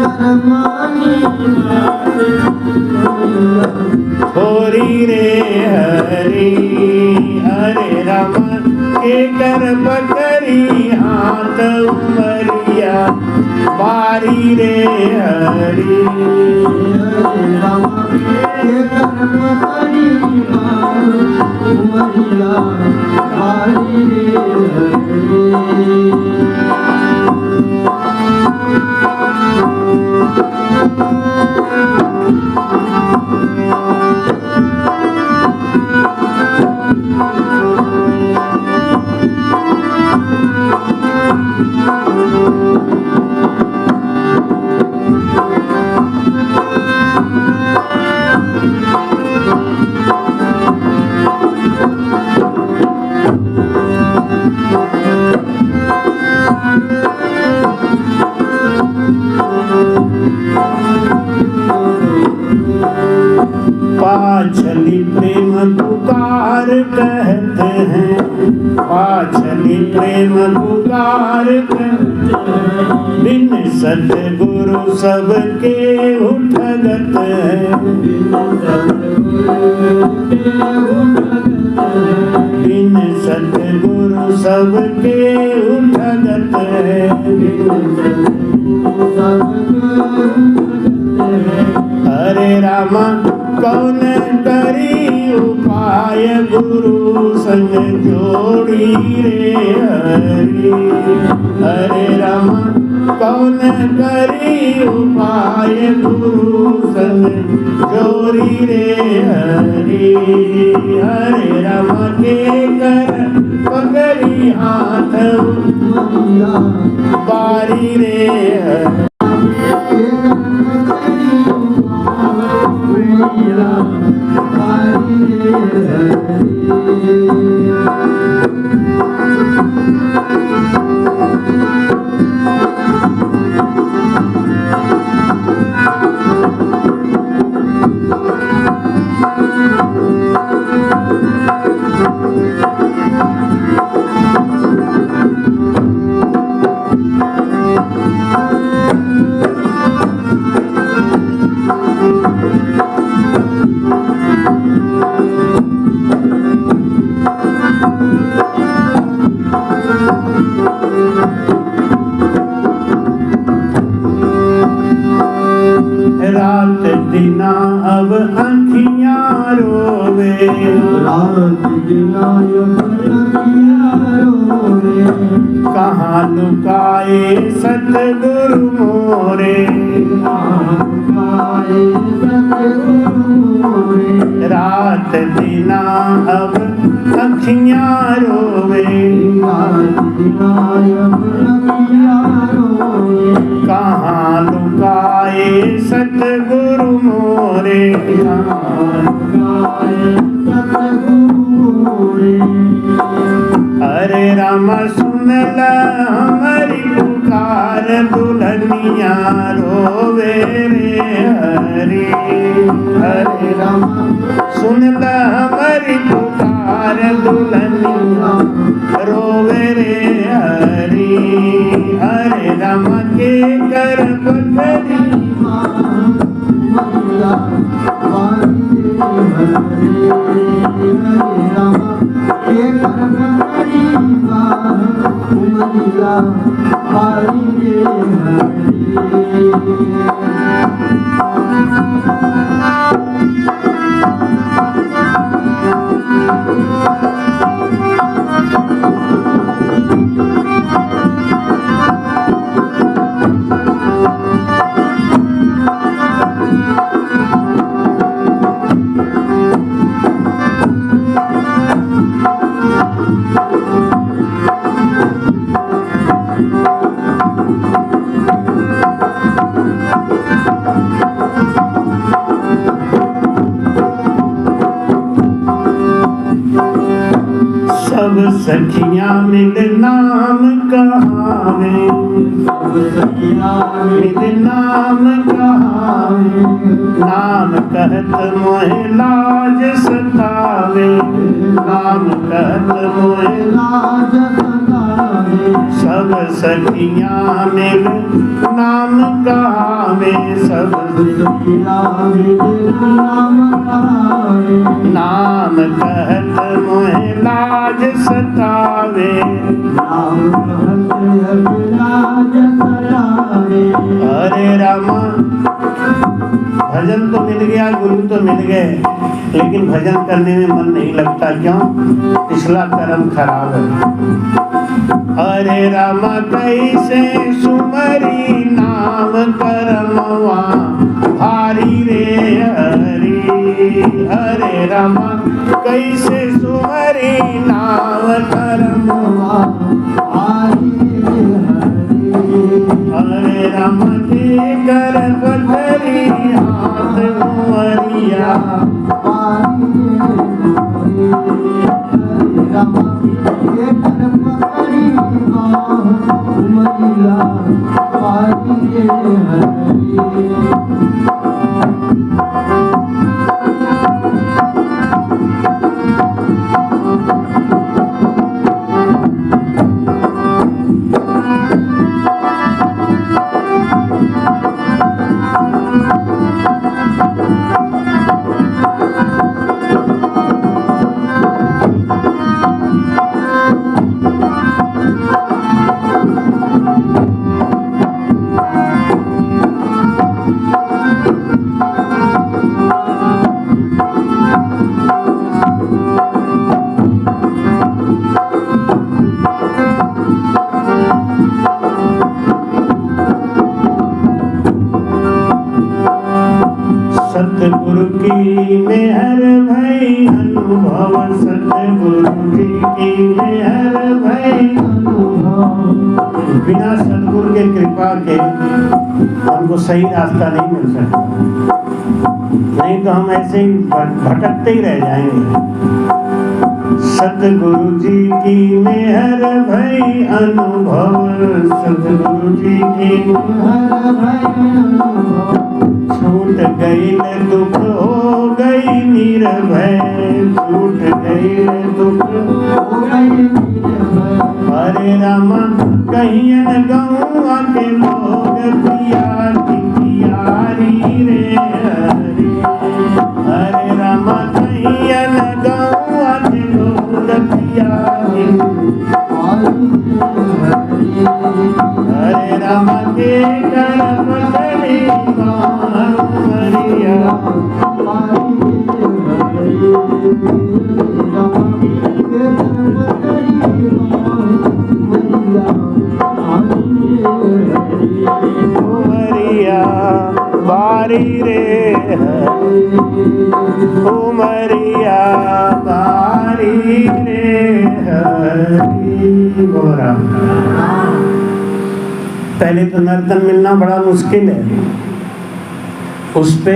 करमानी थोड़ी रे हरी, अरे रामा के कर पकड़ी हाथ उमरिया बारी रे हरि। पाछली प्रेम पुकार कहते हैं, पाछली प्रेम पुकार कहते हैं, बिन सतगुरु सबके उठगत है। बिन सतगुरु सबके उठगत है। हरे रामा कौन करी उपाय गुरु संग जोड़ी रे हरि। हरे रामा कौन करी उपाय गुरु संग जोड़ी रे हरि। हरे रामा के कर पकड़ी हाथ बारी रे हरि। रात दिना अब आँखियाँ रोवे, रात दिना अब आँखियाँ रोवे, कहाँ लुकाए सतगुरु मोरे, कहाँ लुकाए सतगुरु मोरे। रात दिना अब आँखियाँ रोवे, रात दिना अब आँखियाँ रोवे, कहाँ लुकाए सतगुरु मोरे, हरे राम सुन ल हमारी पुकार दुल्हनिया रोवे रे हरि। हरे राम सुन ल हमारी पुकार दुल्हनिया रोवे रे हरि। हरे राम के कर पकड़ी सब सखियाँ मिल नाम कहावे, सब सखियाँ मिल नाम कहावे, नाम कहत मोहे लाज सतावे, नाम कहत मोहे लाज सतावे। सब सखियाँ मिल नाम कहावे, सब सखियाँ मिल नाम कहावे, नाम कहत मोहे लाज सतावे, नाम कहत हरे रामा, भजन तो मिल गया, गुरु तो मिल गए, लेकिन भजन करने में मन नहीं लगता। क्यों? पिछला कर्म खराब है। हरे रामा कैसे सुमरी नाम करमवा भारी रे हरि। हरे रामा कैसे सुमरी नाम करमवा भारी रे हरि। हरे रामा के कर पथरी हाथ उमरिया भारी रे हरि। रामा के कर पथरी हाथ उमरिया भारी रे हरि। सतगुरु की मेहर भई अनुभव, सतगुरु जी की मेहर भई अनुभव। बिना सतगुरु के कृपा के हमको सही रास्ता नहीं मिल सकता, नहीं तो हम ऐसे ही भटकते ही रह जाएंगे। सतगुरु जी की मेहर भई अनुभव, सतगुरु जी की मेहर भई अनुभव। छूट गई दुख हो गई निर्भय, छूट गई दुख हो गई निर्भय। हरे रामा कहीं न गौआ के लोग पिया की प्यारी रे हरि। हरे रामा कहीं न गौआ के लोग पिया की हरे रामा के कर पथरी मरिया। उमरिया बारी रे उमरिया बारी रे हरि। पहले तो नर्तन मिलना बड़ा मुश्किल है, उस पे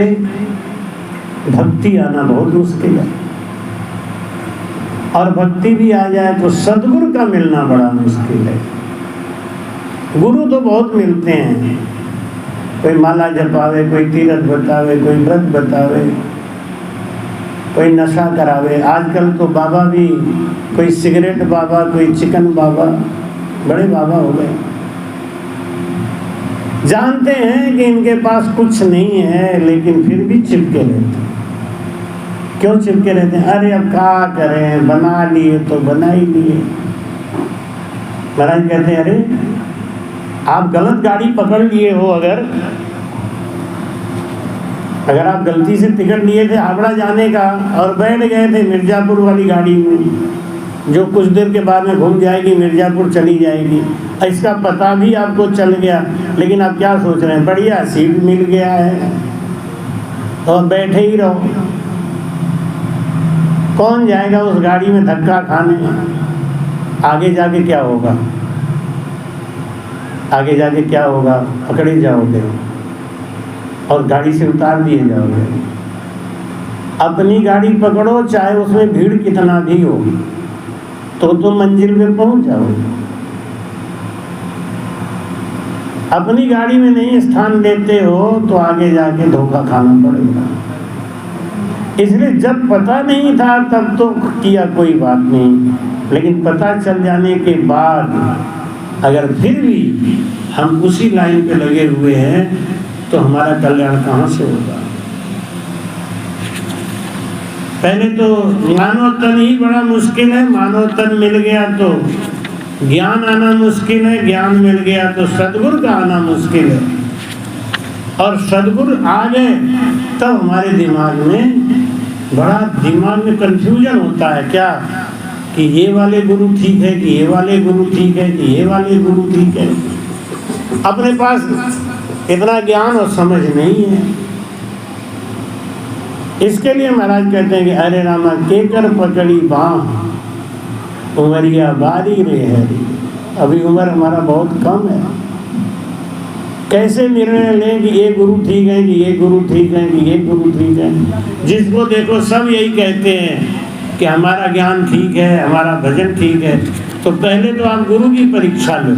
भक्ति आना बहुत मुश्किल है, और भक्ति भी आ जाए तो सद्गुरु का मिलना बड़ा मुश्किल है। गुरु तो बहुत मिलते हैं, कोई माला जपावे, कोई तीरथ बतावे, कोई व्रत बतावे, कोई नशा करावे। आजकल तो बाबा भी, कोई सिगरेट बाबा, कोई चिकन बाबा, बड़े बाबा हो गए। जानते हैं कि इनके पास कुछ नहीं है, लेकिन फिर भी चिपके रहते हैं। क्यों चिपके रहते हैं? अरे अब क्या करें, बना लिए तो बना ही लिए। महाराज कहते हैं अरे आप गलत गाड़ी पकड़ लिए हो, अगर आप गलती से टिकट लिए थे हावड़ा जाने का और बैठ गए थे मिर्ज़ापुर वाली गाड़ी में, जो कुछ देर के बाद में घूम जाएगी, मिर्ज़ापुर चली जाएगी, इसका पता भी आपको चल गया, लेकिन आप क्या सोच रहे हैं, बढ़िया सीट मिल गया है तो अब बैठे ही रहो। कौन जाएगा उस गाड़ी में धक्का खाने? आगे जाके क्या होगा? आगे जाके क्या होगा? पकड़े जाओगे और गाड़ी से उतार दिए जाओगे। अपनी गाड़ी पकड़ो, चाहे उसमें भीड़ कितना भी हो, तो मंजिल पे पहुंच जाओगे। अपनी गाड़ी में नहीं स्थान लेते हो तो आगे जाके धोखा खाना पड़ेगा। इसलिए जब पता नहीं था तब तो किया कोई बात नहीं, लेकिन पता चल जाने के बाद अगर फिर भी हम उसी लाइन पे लगे हुए हैं तो हमारा कल्याण कहाँ से होगा? पहले तो मानव तन ही बड़ा मुश्किल है, मानव तन मिल गया तो ज्ञान आना मुश्किल है, ज्ञान मिल गया तो सद्गुरु का आना मुश्किल है। और सद्गुरु आ गए तब हमारे दिमाग में कंफ्यूजन होता है, क्या कि ये वाले गुरु ठीक है कि ये वाले गुरु ठीक है कि ये वाले गुरु ठीक है। अपने पास इतना ज्ञान और समझ नहीं है। इसके लिए महाराज कहते हैं कि अरे रामा केकर पकड़ी बाँह उमरिया बारी रे हरी। अभी उम्र हमारा बहुत कम है, कैसे निर्णय लें कि ये गुरु ठीक है कि ये गुरु ठीक है कि ये गुरु ठीक है। जिसको देखो सब यही कहते हैं कि हमारा ज्ञान ठीक है, हमारा भजन ठीक है। तो पहले तो आप गुरु की परीक्षा लो।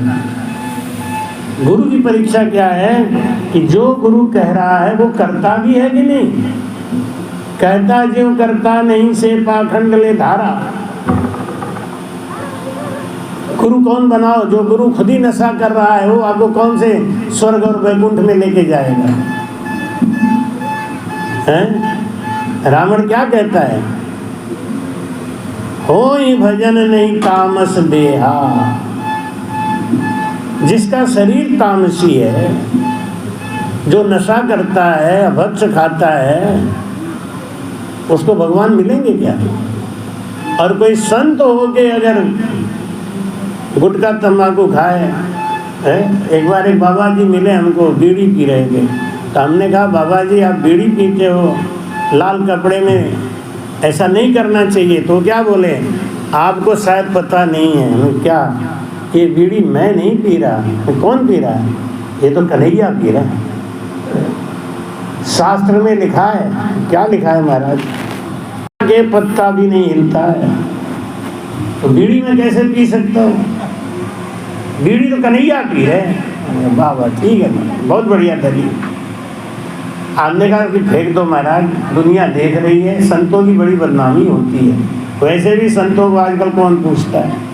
गुरु की परीक्षा क्या है कि जो गुरु कह रहा है वो करता भी है कि नहीं। कहता जो करता नहीं से पाखंड ले धारा। गुरु कौन बनाओ, जो गुरु खुद ही नशा कर रहा है वो आपको कौन से स्वर्ग और वैकुंठ में लेके जाएगा। हैं? रावण क्या कहता है, होई भजन नहीं तामस देहा। जिसका शरीर तामसी है, जो नशा करता है, अभक्ष खाता है, उसको भगवान मिलेंगे क्या। और कोई संत हो के अगर गुटखा तंबाकू खाए है। एक बार एक बाबा जी मिले हमको, बीड़ी पी रहे थे। तो हमने कहा बाबा जी आप बीड़ी पीते हो लाल कपड़े में, ऐसा नहीं करना चाहिए। तो क्या बोले, आपको शायद पता नहीं है। क्या, ये बीड़ी मैं नहीं पी रहा। कौन पी रहा है, ये तो कन्हैया पी रहा है। शास्त्र में लिखा है। क्या लिखा है महाराज, के पत्ता भी नहीं हिलता है, तो बीड़ी में कैसे पी सकता हूँ। बीड़ी तो कन्हैया पी है। बाबा ठीक है, बहुत बढ़िया दलील। आपने कहा कि फेंक दो महाराज, दुनिया देख रही है, संतों की बड़ी बदनामी होती है। वैसे भी संतों को आजकल कौन पूछता है।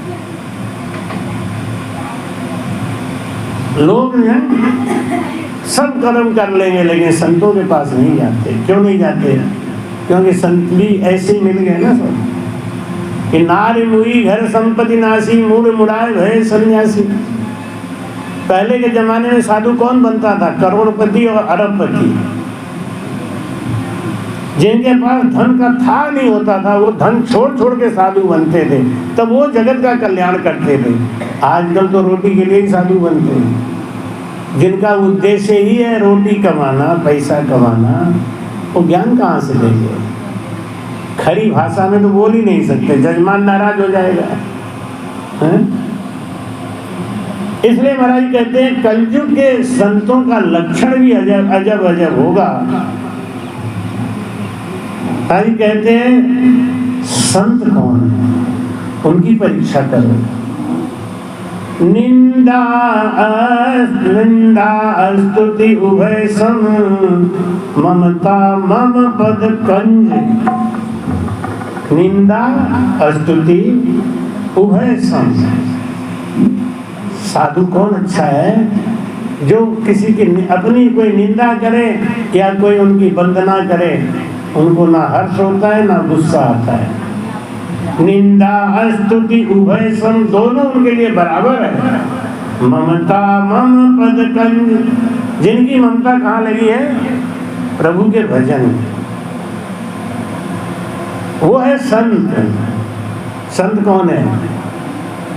लोग सब कर्म कर लेंगे लेकिन संतों के पास नहीं जाते। क्यों नहीं जाते, क्योंकि संत भी ऐसे मिल गए ना सब कि नारी मुई घर संपत्ति नासी मूड मुड़ाए भय सन्यासी। पहले के जमाने में साधु कौन बनता था, करोड़पति और अरबपति। जिनके पास धन का था नहीं होता था, वो धन छोड़ छोड़ के साधु बनते थे, तब वो जगत का कल्याण करते थे। आजकल तो रोटी के लिए ही साधु बनते हैं। जिनका उद्देश्य ही है रोटी कमाना, पैसा कमाना, वो ज्ञान कहाँ से देंगे। खरी भाषा में तो बोल ही नहीं सकते, जजमान नाराज हो जाएगा। हैं? इसलिए महाराज कहते हैं कलयुग के संतों का लक्षण भी अजब अजब अजब होगा। महाराज कहते हैं संत कौन है, उनकी परीक्षा करो। निंदा स्तुति उभय सम ममता मम पद कंज। निंदा स्तुति उभय सम। साधु कौन अच्छा है, जो किसी की अपनी कोई निंदा करे या कोई उनकी वंदना करे, उनको ना हर्ष होता है ना गुस्सा आता है। निंदा स्तुति उभय सम, दोनों उनके लिए बराबर है। ममता मम पद कंज। जिनकी ममता कहाँ लगी है, प्रभु के भजन। वो है संत। संत कौन है,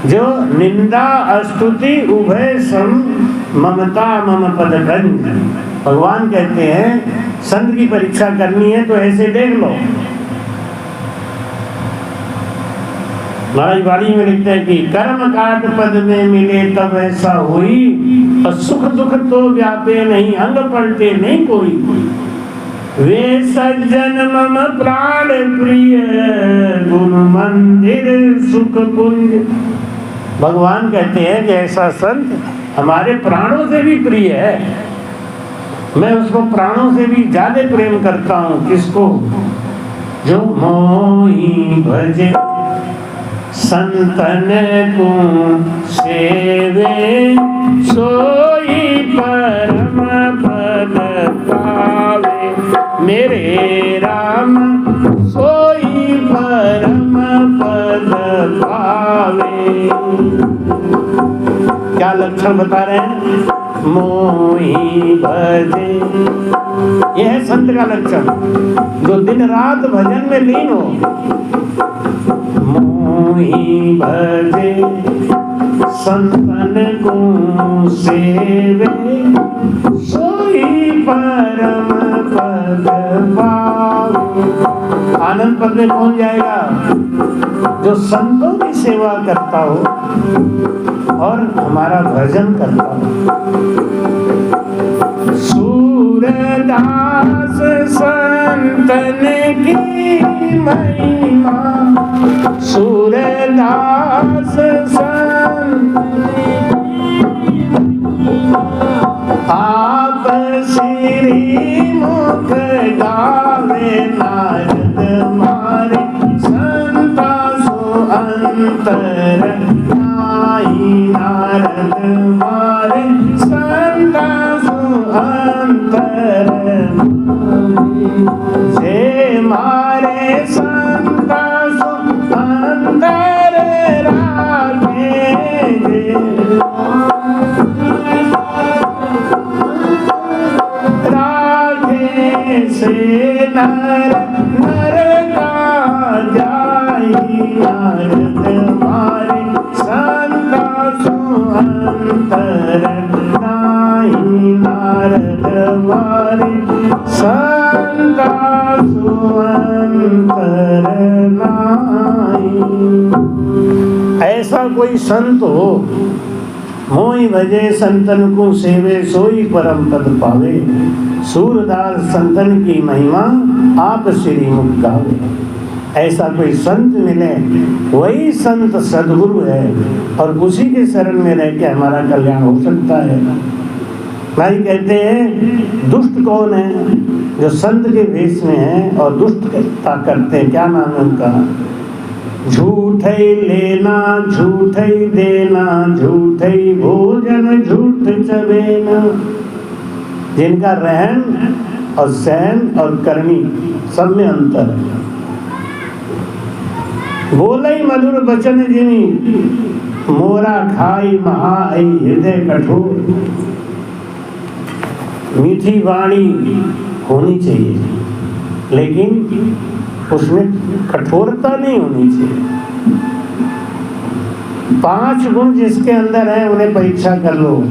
जो निंदा स्तुति उभय सम ममता मम पद कंज। भगवान कहते हैं संत की परीक्षा करनी है तो ऐसे देख लो। महाराज वाणी में लिखते हैं कि कर्म काट पद में मिले तब ऐसा हुई, और सुख दुख तो व्यापे नहीं, अंग पलटे नहीं कोई। वे सज्जन मम प्राण प्रिय, गुण मंदिर सुख कुंज। भगवान कहते हैं कि ऐसा संत हमारे प्राणों से भी प्रिय है। मैं उसको प्राणों से भी ज्यादा प्रेम करता हूँ। किसको, जो मोही भजे संतन को सेवे, सोई परम पद पावे। मेरे राम सोई परम पद पावे। क्या लक्षण बता रहे हैं? मोहि भजे, यह है संत का लक्षण, जो दिन रात भजन में लीन हो। मोहि भजे संतन को सेवे, सोई परम पद पावे। आनंद पद में कौन जाएगा? जो संतों की सेवा करता हो और हमारा भजन करता हो। सूरदास संतन की महिमा, सूरदास आप श्री मुख गावे नारद मारे, संता सो अंतर नाई। नारद मारे संता सो अंतर, से मारे संता सो अंतर राखे। से नर नर का जाई, नारद मारे संता सो अंतर नाई। नारद मारे संता सो अंतर नाई। ऐसा कोई संत हो, मोहि भजे संतन को सेवे, सोई परम पद पावे। सूरदास संतन की महिमा, आप श्री मुख गावे। ऐसा कोई संत मिले, वही संत सद्गुरु है, और उसी के शरण में रह के हमारा कल्याण हो सकता है। भाई कहते हैं दुष्ट कौन है? जो संत के भेष में है और दुष्टता करते हैं। क्या नाम है उनका? झूठ लेना, झूठ देना, झूठ भोजन, झूठ चबेना। जिनका रहन और सहन और करनी सब में अंतर है। बोले मधुर बचन जिनी, मोरा खाई महा हृदय कठोर। मीठी वाणी होनी चाहिए, लेकिन उसमें कठोरता नहीं होनी चाहिए। 5 गुण जिसके अंदर है उन्हें परीक्षा कर लो।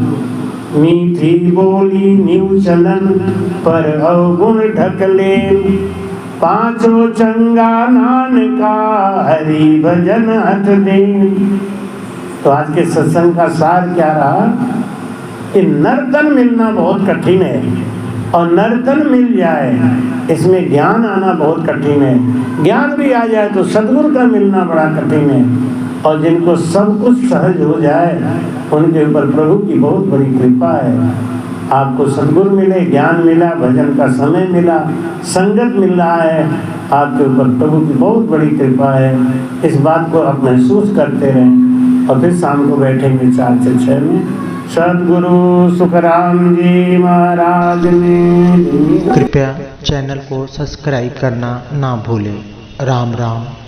मीठी बोली नीव चलन, पर अवगुण ढक ले। 5 चंगा नानका, हरि भजन हट दे। तो आज के सत्संग का सार क्या रहा? कि नर्तन मिलना बहुत कठिन है, और नर्तन मिल जाए इसमें ज्ञान आना बहुत कठिन है। ज्ञान भी आ जाए तो सद्गुरु का मिलना बड़ा कठिन है। और जिनको सब कुछ सहज हो जाए उनके ऊपर प्रभु की बहुत बड़ी कृपा है। आपको सद्गुरु मिले, ज्ञान मिला, भजन का समय मिला, संगत मिल रहा है, आपके ऊपर प्रभु की बहुत बड़ी कृपा है। इस बात को आप महसूस करते रहें। और फिर शाम को बैठेंगे 4 से 6 में। सद्गुरु सुखराम जी महाराज ने। कृपया चैनल को सब्सक्राइब करना ना भूलें। राम राम।